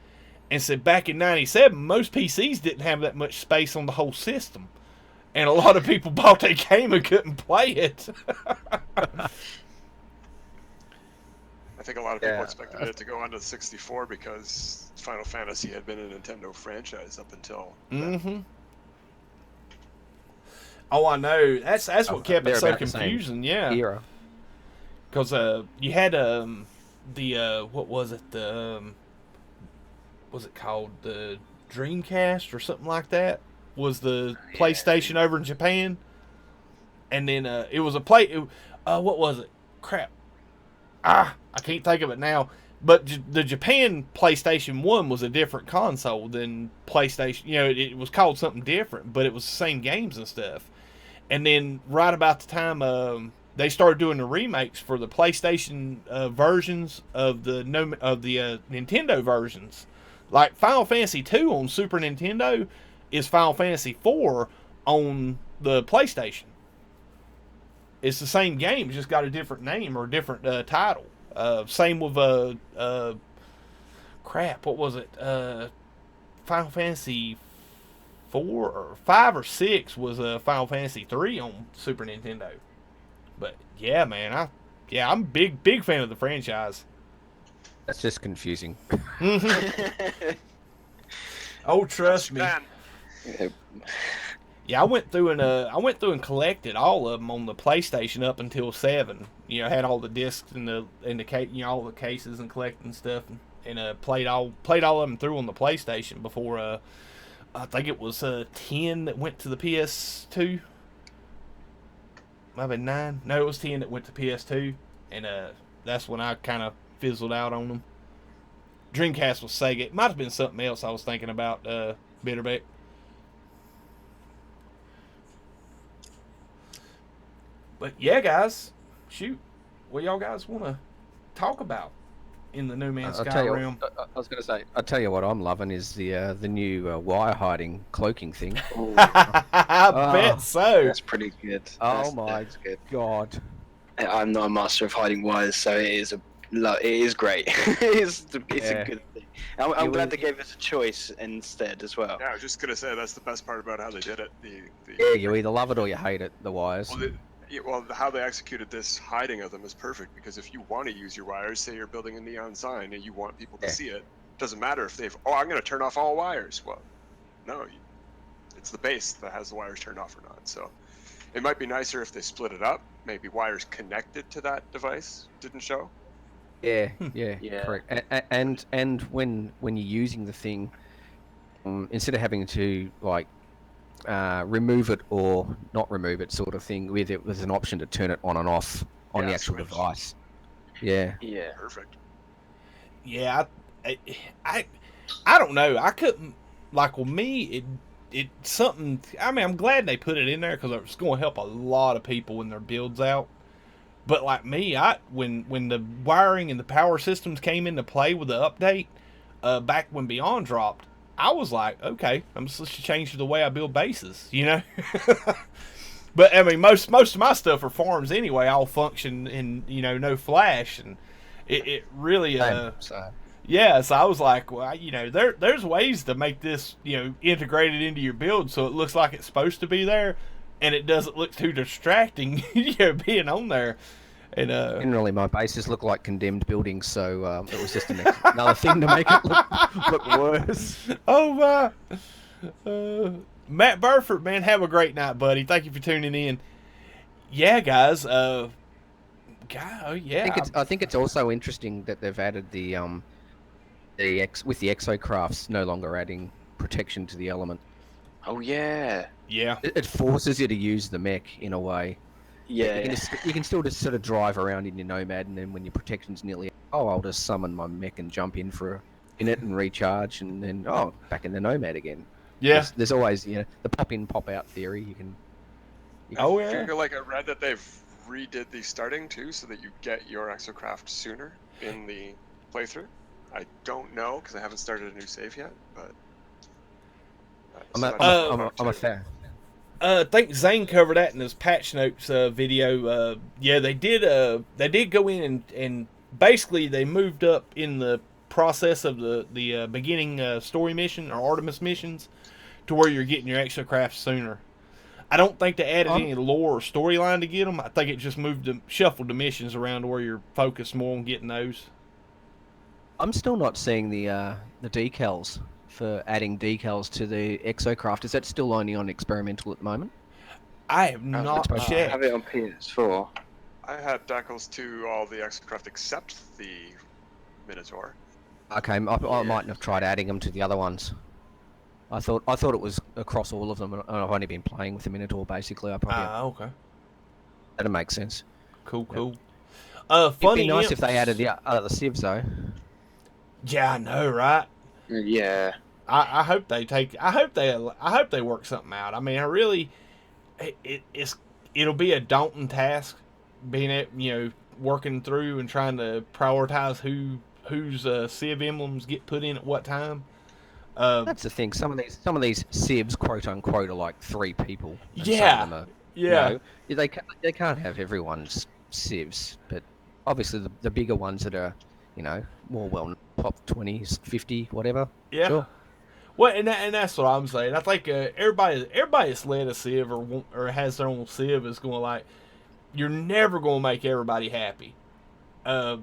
And so back in '97, most PCs didn't have that much space on the whole system. And a lot of people bought that game and couldn't play it. I think a lot of people expected it to go onto the 64 because Final Fantasy had been a Nintendo franchise up until then. Oh, I know. That's what kept it so confusing. Yeah. Era. Because you had what was it? Was it called the Dreamcast or something like that? Was the PlayStation over in Japan, and then it was what was it? Crap. I can't think of it now. But the Japan PlayStation 1 was a different console than PlayStation. It was called something different, but it was the same games and stuff. And then right about the time they started doing the remakes for the PlayStation versions of the Nintendo versions, like Final Fantasy II on Super Nintendo is Final Fantasy IV on the PlayStation. It's the same game, it's just got a different name or a different title. Same with what was it? Final Fantasy 4 or 5 or 6 was Final Fantasy 3 on Super Nintendo. But yeah, man, I'm big fan of the franchise. That's just confusing. Oh, trust me. Yeah, I went through and collected all of them on the PlayStation up until 7. Had all the discs and all the cases and collecting stuff, and played all of them through on the PlayStation before I think it was 10 that went to the PS2. Might have been 9. No, it was 10 that went to PS2, and that's when I kind of fizzled out on them. Dreamcast was Sega. It might have been something else I was thinking about, Bitterbeck. But yeah, guys, shoot, what y'all guys want to talk about in the No Man's Sky realm? I was going to say, I'll tell you what I'm loving is the new wire hiding cloaking thing. I bet so. That's pretty good. Oh my god! I'm not a master of hiding wires, so it is a it is great. it's Yeah. a good thing. I'm glad they gave us a choice instead as well. Yeah, I was just gonna say that's the best part about how they did it. Yeah, you either love it or you hate it. The wires. How they executed this hiding of them is perfect, because if you want to use your wires, say you're building a neon sign and you want people to see it, doesn't matter if I'm going to turn off all wires. Well, no, it's the base that has the wires turned off or not. So it might be nicer if they split it up. Maybe wires connected to that device didn't show. Yeah, Yeah. correct. And when you're using the thing, instead of having to like remove it or not remove it, sort of thing, with it was an option to turn it on and off on the actual switch. device. Yeah. Yeah. Perfect. Yeah, I don't know. I couldn't, like, with me, it something. I mean, I'm glad they put it in there because it's going to help a lot of people when their builds out. But like me, when the wiring and the power systems came into play with the update, back when Beyond dropped, I was like, okay, I'm just change the way I build bases, you know. But I mean, most of my stuff are farms anyway. All function in, you know, no flash, and it really yeah. So I was like, well, you know, there's ways to make this, you know, integrated into your build so it looks like it's supposed to be there, and it doesn't look too distracting, you know, being on there. And generally, my bases look like condemned buildings, so it was just another thing to make it look worse. Oh my. Matt Burford, man, have a great night, buddy. Thank you for tuning in. Yeah, guys. Yeah. I think it's also interesting that they've added with the exocrafts no longer adding protection to the element. Oh yeah. Yeah. It forces you to use the mech in a way. Yeah. You can still just sort of drive around in your Nomad, and then when your protection's nearly, I'll just summon my mech and jump in for a minute and recharge, and then back in the Nomad again. Yeah. There's always, you know, the pop in pop out theory. You can. Oh I yeah. feel like I read that they've redid the starting too, so that you get your exocraft sooner in the playthrough. I don't know because I haven't started a new save yet, but I'm a fan. I think Xaine covered that in his patch notes video. Yeah, they did go in and basically they moved up in the process of the beginning story mission or Artemis missions to where you're getting your exocraft sooner. I don't think they added any lore or storyline to get them. I think it just shuffled the missions around to where you're focused more on getting those. I'm still not seeing the decals for adding decals to the exocraft. Is that still only on experimental at the moment? I have not I checked. have it on PS4. I had decals to all the exocraft except the Minotaur. Okay, I mightn't have tried adding them to the other ones. I thought it was across all of them, and I've only been playing with the Minotaur basically. Okay. That'd make sense. Cool. It'd Funny be nice imps. if they added the other civs though. Yeah, I know, right? Yeah. I hope they work something out. I mean, I really, it'll be a daunting task, being at, you know, working through and trying to prioritize whose civ emblems get put in at what time. That's the thing. Some of these civs, quote unquote, are like 3 people. And Yeah. some of them are, Yeah. You know, they can't have everyone's civs, but obviously the bigger ones that are, you know, more well top 20s, 50, whatever. Yeah. Sure. Well, and that's what I'm saying. I think everybody that's led a civ or has their own civ is going, like, you're never going to make everybody happy. I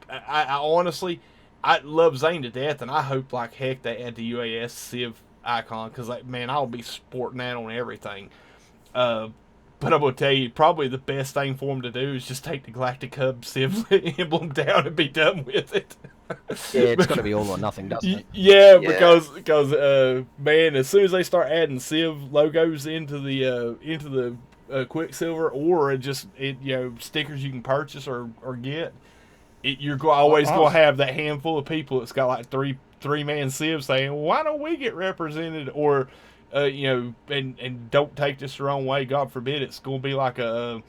honestly, I love Xaine to death, and I hope like heck they add the UAS civ icon, because, like, man, I'll be sporting that on everything. But I'm going to tell you, probably the best thing for them to do is just take the Galactic Hub civ emblem down and be done with it. Yeah, it's got to be all or nothing, doesn't it? Yeah, because man, as soon as they start adding civ logos into the Quicksilver, or you know, stickers you can purchase or get, you're always going to have that handful of people that's got like three man civ saying, well, why don't we get represented? Or you know, and don't take this the wrong way, God forbid, it's going to be like a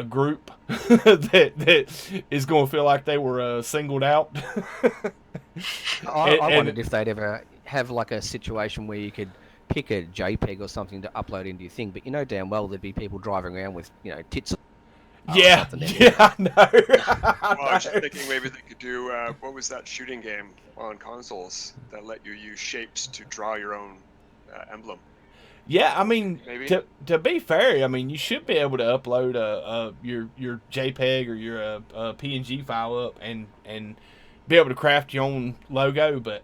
group that is going to feel like they were singled out. I wondered if they'd ever have like a situation where you could pick a JPEG or something to upload into your thing, but you know damn well there'd be people driving around with, you know, tits. Yeah, yeah, I know. Well, I was just thinking maybe they could do what was that shooting game on consoles that let you use shapes to draw your own emblem? Yeah, I mean, Maybe. to be fair, I mean, you should be able to upload your JPEG or your PNG file up and be able to craft your own logo. But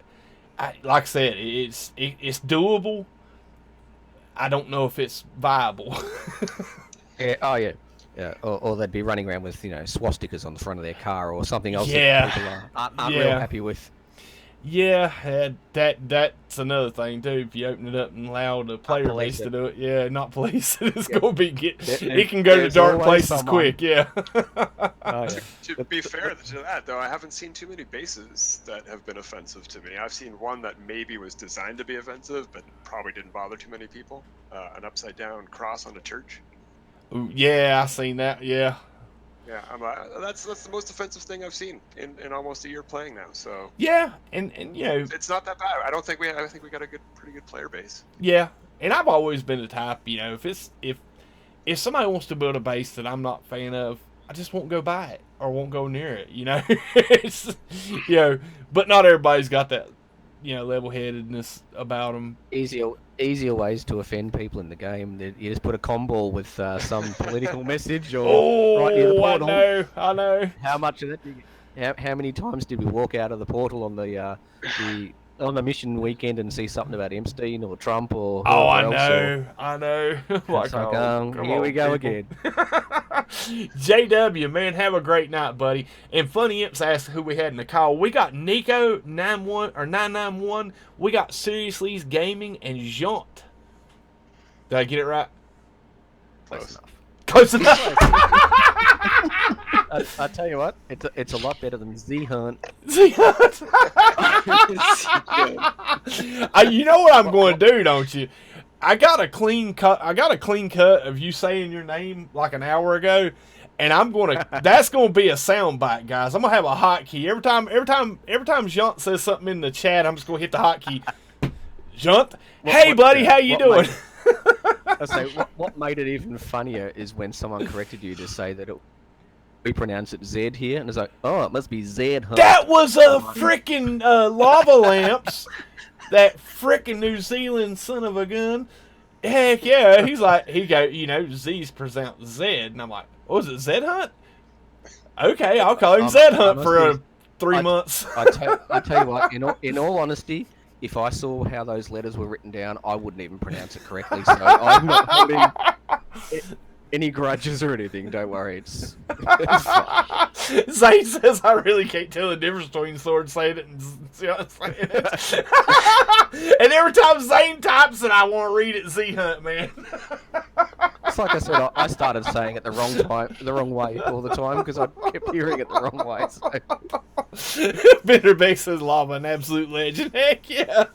like I said, it's doable. I don't know if it's viable. Yeah. Oh yeah. Yeah. Or they'd be running around with swastikas on the front of their car or something else Yeah. that people aren't real happy with. Yeah, that's another thing too. If you open it up and allow the player base to do it, yeah, not police it, it's gonna be it can go to dark places quick. Yeah. Oh, yeah. To be fair to that, though, I haven't seen too many bases that have been offensive to me. I've seen one that maybe was designed to be offensive, but probably didn't bother too many people. An upside down cross on a church. Ooh, yeah, I seen that. Yeah. Yeah, that's the most offensive thing I've seen in almost a year playing now. So Yeah, and it's not that bad. I think we got a pretty good player base. yeah, and I've always been the type, if somebody wants to build a base that I'm not a fan of, I just won't go buy it or won't go near it. It's, but not everybody's got that level-headedness about them. Easier ways to offend people in the game. You just put a comball with some political message or right near the portal. I know. How much of that? How many times did we walk out of the portal on the mission weekend and see something about Epstein or Trump or? Oh, I know. Here we go again. JW, man, have a great night, buddy. And Funny Imps asked who we had in the call. We got Neyko 991. We got Seriously's Gaming and Xaine. Did I get it right? Close enough. I tell you what, it's a lot better than Xaine. You know what I'm going to do, don't you? I got a clean cut of you saying your name like an hour ago, and that's gonna be a sound bite, guys. I'm gonna have a hotkey every time Xaine says something in the chat. I'm just gonna hit the hotkey. Xaine, hey buddy, how you doing? I say what made it even funnier is when someone corrected you to say that we pronounce it Z here, and it's like, oh, it must be Z. That was a freaking lava lamps. That frickin' New Zealand son of a gun. Heck yeah. He's like, Z's pronounced Z. And I'm like, what was it, Z Hunt? Okay, I'll call him Z Hunt for 3 months. I tell you what, in all honesty, if I saw how those letters were written down, I wouldn't even pronounce it correctly. So I'm not holding any grudges or anything. Don't worry. It's fine. Xaine says, I really can't tell the difference between Sword saying it and saying it. And every time Xaine types it, I want to read it Z Hunt, man. It's like I said, I started saying it the wrong way all the time because I kept hearing it the wrong way. So. Bitterbeck says lava, an absolute legend. Heck yeah.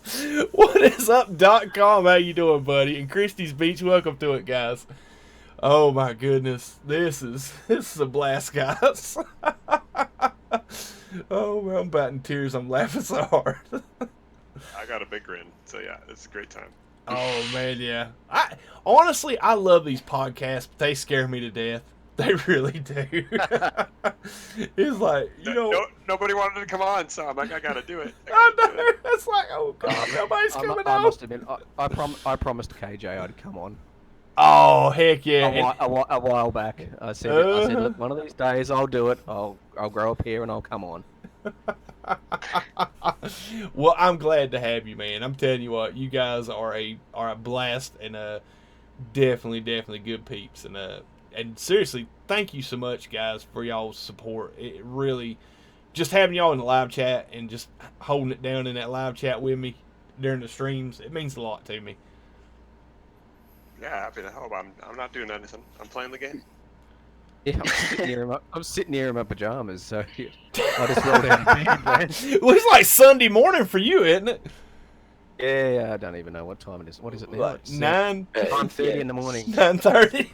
What is up.com? How you doing, buddy? And Christie's Beach, welcome to it, guys. Oh my goodness, this is a blast, guys. Oh man, I'm about in tears. I'm laughing so hard. I got a big grin, so yeah, it's a great time. Oh man, yeah. I love these podcasts, but they scare me to death. They really do. It's like, nobody wanted to come on, so I'm like, I gotta do it. I know. It's like, oh god, nobody's coming on. I must admit, I promised KJ I'd come on. Oh heck yeah! A while back, I said, look, one of these days I'll do it. I'll grow up here and I'll come on. Well, I'm glad to have you, man. I'm telling you what, you guys are a blast and definitely good peeps, and seriously, thank you so much, guys, for y'all's support. It really, just having y'all in the live chat and just holding it down in that live chat with me during the streams, it means a lot to me. Yeah, happy to help. I'm not doing anything. I'm playing the game. Yeah, I'm sitting here in my pajamas, so I just rolled out of bed, man. Well, it's like Sunday morning for you, isn't it? Yeah, I don't even know what time it is. What is it now? Like 9:30 in the morning. 9:30.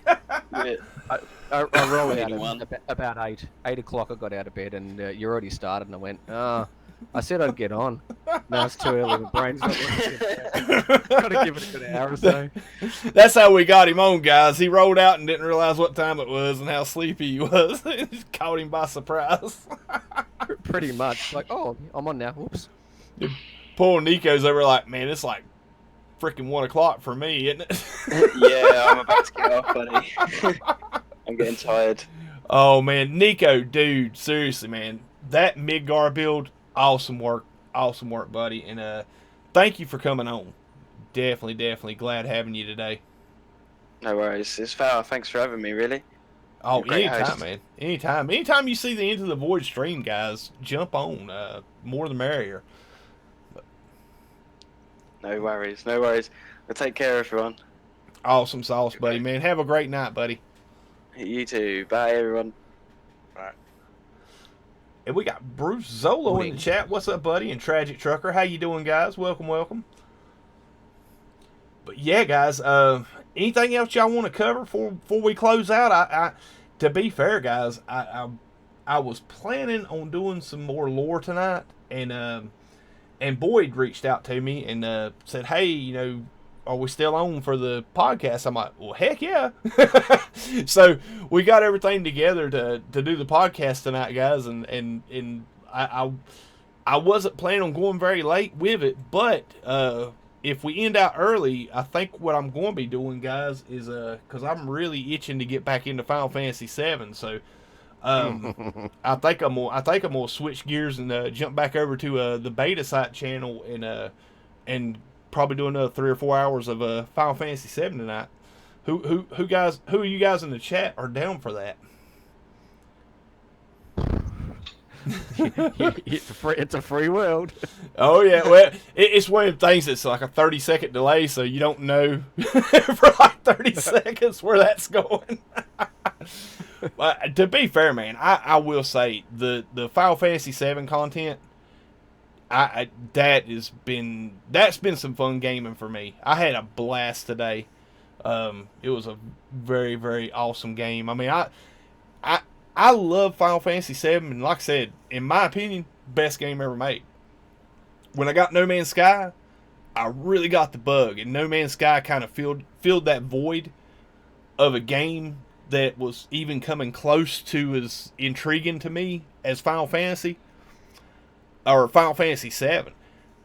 I rolled out at about 8 o'clock. I got out of bed, and you already started, and I went, I said I'd get on. Now it's too early. The brain's not working. Got to give it a good hour or so. That's how we got him on, guys. He rolled out and didn't realize what time it was and how sleepy he was. It just caught him by surprise. Pretty much. Like, oh, I'm on now. Whoops. Poor Neyko's over like, man, it's like freaking 1 o'clock for me, isn't it? Yeah, I'm about to get off, buddy. I'm getting tired. Oh, man. Neyko, dude, seriously, man. That Midgar build, awesome work. Awesome work, buddy. And thank you for coming on. Definitely glad having you today. No worries. It's foul. Thanks for having me, really. Oh, Great anytime, host. man. Anytime. Anytime you see the Into the Void stream, guys, jump on. More the merrier. No worries. No worries. Well, take care, everyone. Awesome sauce, buddy, man. Have a great night, buddy. You too. Bye, everyone. Bye. And we got Bruce Zolo in the chat. What's up, buddy? And Tragic Trucker. How you doing, guys? Welcome. But yeah, guys, anything else y'all want to cover before we close out? I to be fair, guys, I was planning on doing some more lore tonight, and Boid reached out to me and said, hey, you know, are we still on for the podcast? I'm like, well, heck yeah. So we got everything together to do the podcast tonight, guys, and I wasn't planning on going very late with it, but if we end out early, I think what I'm going to be doing, guys, is because I'm really itching to get back into Final Fantasy VII, so I think I'm gonna switch gears and jump back over to the beta site channel and probably do another 3 or 4 hours of Final Fantasy VII tonight. Who are you guys in the chat are down for that? It's a free world. Oh yeah, well it's one of the things that's like a 30-second delay, so you don't know for like 30 seconds where that's going. But to be fair, man, I will say the Final Fantasy VII content, that's been some fun gaming for me. I had a blast today. It was a very, very awesome game. I mean, I love Final Fantasy VII, and like I said, in my opinion, best game ever made. When I got No Man's Sky, I really got the bug, and No Man's Sky kind of filled that void of a game that was even coming close to as intriguing to me as Final Fantasy or Final Fantasy VII,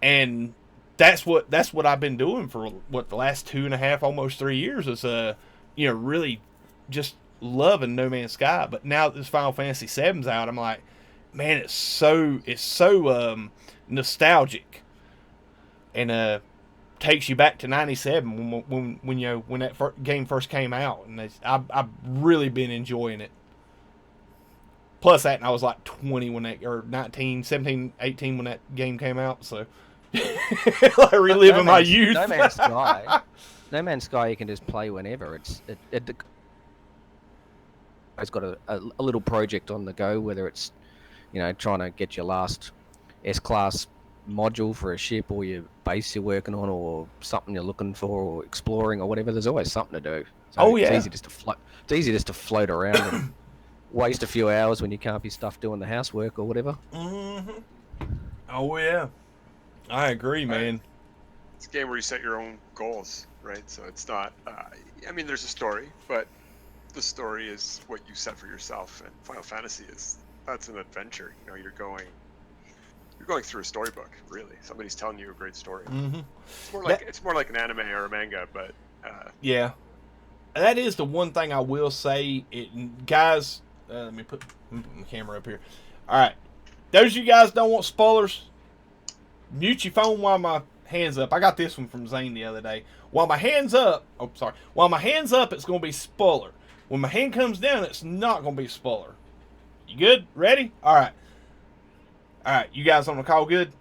and that's what I've been doing for the last 2.5, almost 3 years is really just loving No Man's Sky. But now that this Final Fantasy VII's out, I'm like, man, it's so nostalgic, and takes you back to '97 when that game first came out, and I've really been enjoying it. Plus that, and I was like 20 when that, or 19, 17, 18 when that game came out, so like reliving my youth. No Man's Sky, you can just play whenever. It's got a little project on the go, whether it's trying to get your last S-class module for a ship, or your base you're working on, or something you're looking for, or exploring, or whatever. There's always something to do. So it's easy just to float around and waste a few hours when you can't be stuffed doing the housework or whatever. Mm-hmm. Oh yeah, I agree, man. It's a game where you set your own goals, right? So it's not. I mean, there's a story, but the story is what you set for yourself. And Final Fantasy that's an adventure. You're going through a storybook, really. Somebody's telling you a great story. Mm-hmm. It's more like an anime or a manga, but yeah, that is the one thing I will say. Guys, let me put my camera up here. All right, those of you guys don't want spoilers, mute your phone while my hands up. I got this one from Xaine the other day. While my hands up, it's gonna be spoiler. When my hand comes down, it's not gonna be spoiler. You good? Ready? All right. You guys on the call good?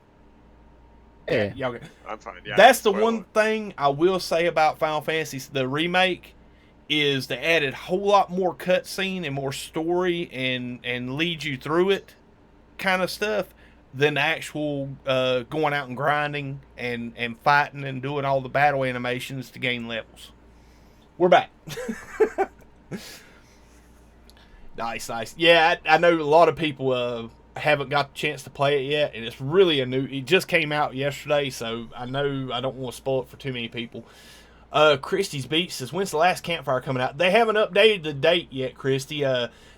Yeah. Y'all good? I'm fine. Yeah. That's the one thing I will say about Final Fantasy, the remake, is they added a whole lot more cutscene and more story and lead you through it kind of stuff than the actual going out and grinding and fighting and doing all the battle animations to gain levels. We're back. Nice. Yeah, I know a lot of people haven't got the chance to play it yet, and it's really it just came out yesterday, so I know I don't want to spoil it for too many people. Christy's Beach says, when's the last campfire coming out? They haven't updated the date yet, Christy.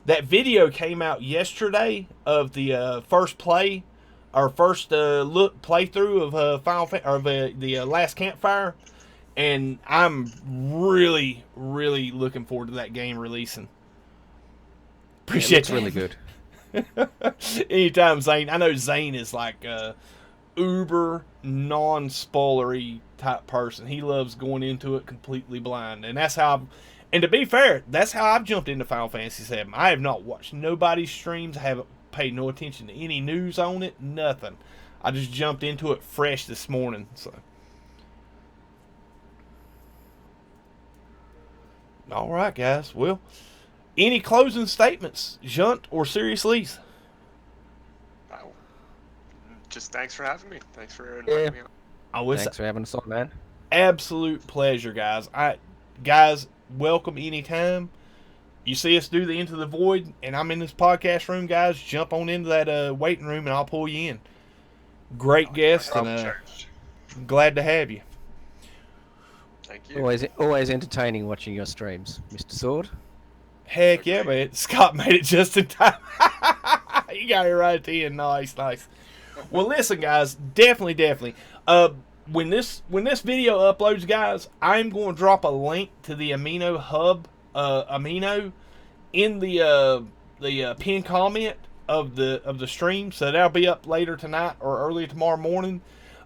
That video came out yesterday of the first play, or first playthrough of the last campfire, and I'm really, really looking forward to that game releasing. Appreciate it. It's really good. Anytime, Xaine. I know Xaine is like uber non-spoilery type person. He loves going into it completely blind, and that's how. And to be fair, that's how I've jumped into Final Fantasy VII. I have not watched nobody's streams. I haven't paid no attention to any news on it. Nothing. I just jumped into it fresh this morning. So, all right, guys. Well, any closing statements, Junt or Serious Lease? Just thanks for having me. Thanks for inviting me on. Thanks for having us on, man. Absolute pleasure, guys. Guys, welcome anytime. You see us do the Into the Void, and I'm in this podcast room, guys. Jump on into that waiting room, and I'll pull you in. Great guest, and glad to have you. Thank you. Always entertaining watching your streams, Mr. Sword. Heck yeah, man. Scott made it just in time. You got it right at the end. Nice. Well, listen, guys. Definitely. When this video uploads, guys, I'm going to drop a link to the Amino Hub, Amino, in the pinned comment of the stream. So that'll be up later tonight or early tomorrow morning.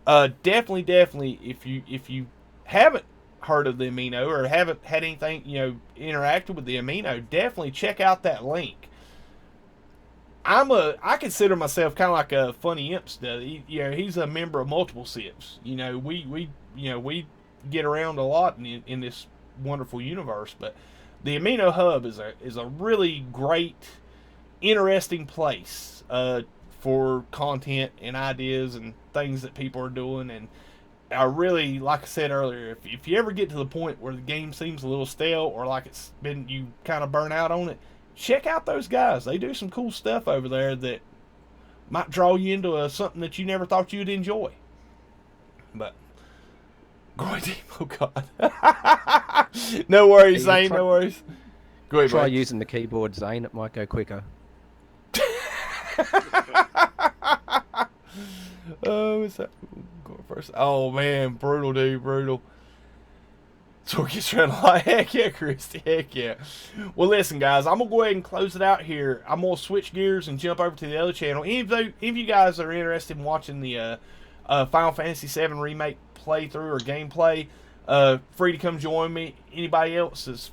Definitely, if you haven't heard of the Amino or haven't had anything, interacted with the Amino, definitely check out that link. I consider myself kind of like a funny imp study. He's a member of multiple SIPs. We get around a lot in this wonderful universe, but the Amino Hub is a really great, interesting place for content and ideas and things that people are doing. And I really, like I said earlier, if you ever get to the point where the game seems a little stale or like you kind of burn out on it, check out those guys. They do some cool stuff over there that might draw you into something that you never thought you'd enjoy. But, oh God. No worries, Xaine, no worries. Go ahead, Try using the keyboard, Xaine. It might go quicker. Oh, what's that? Going first. Oh man, brutal, dude, brutal. So it gets around like, heck yeah, Christy, heck yeah. Well, listen, guys, I'm gonna go ahead and close it out here. I'm gonna switch gears and jump over to the other channel. If you guys are interested in watching the Final Fantasy VII remake playthrough or gameplay, free to come join me. Anybody else is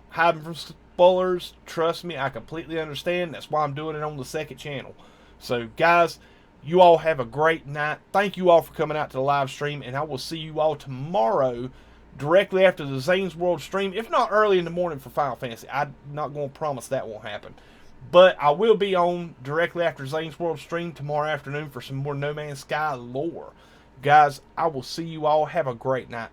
hiding from spoilers, trust me, I completely understand. That's why I'm doing it on the second channel. So, guys, you all have a great night. Thank you all for coming out to the live stream, and I will see you all tomorrow directly after the Xaines World stream, if not early in the morning for Final Fantasy. I'm not going to promise that won't happen. But I will be on directly after Xaines World stream tomorrow afternoon for some more No Man's Sky lore. Guys, I will see you all. Have a great night.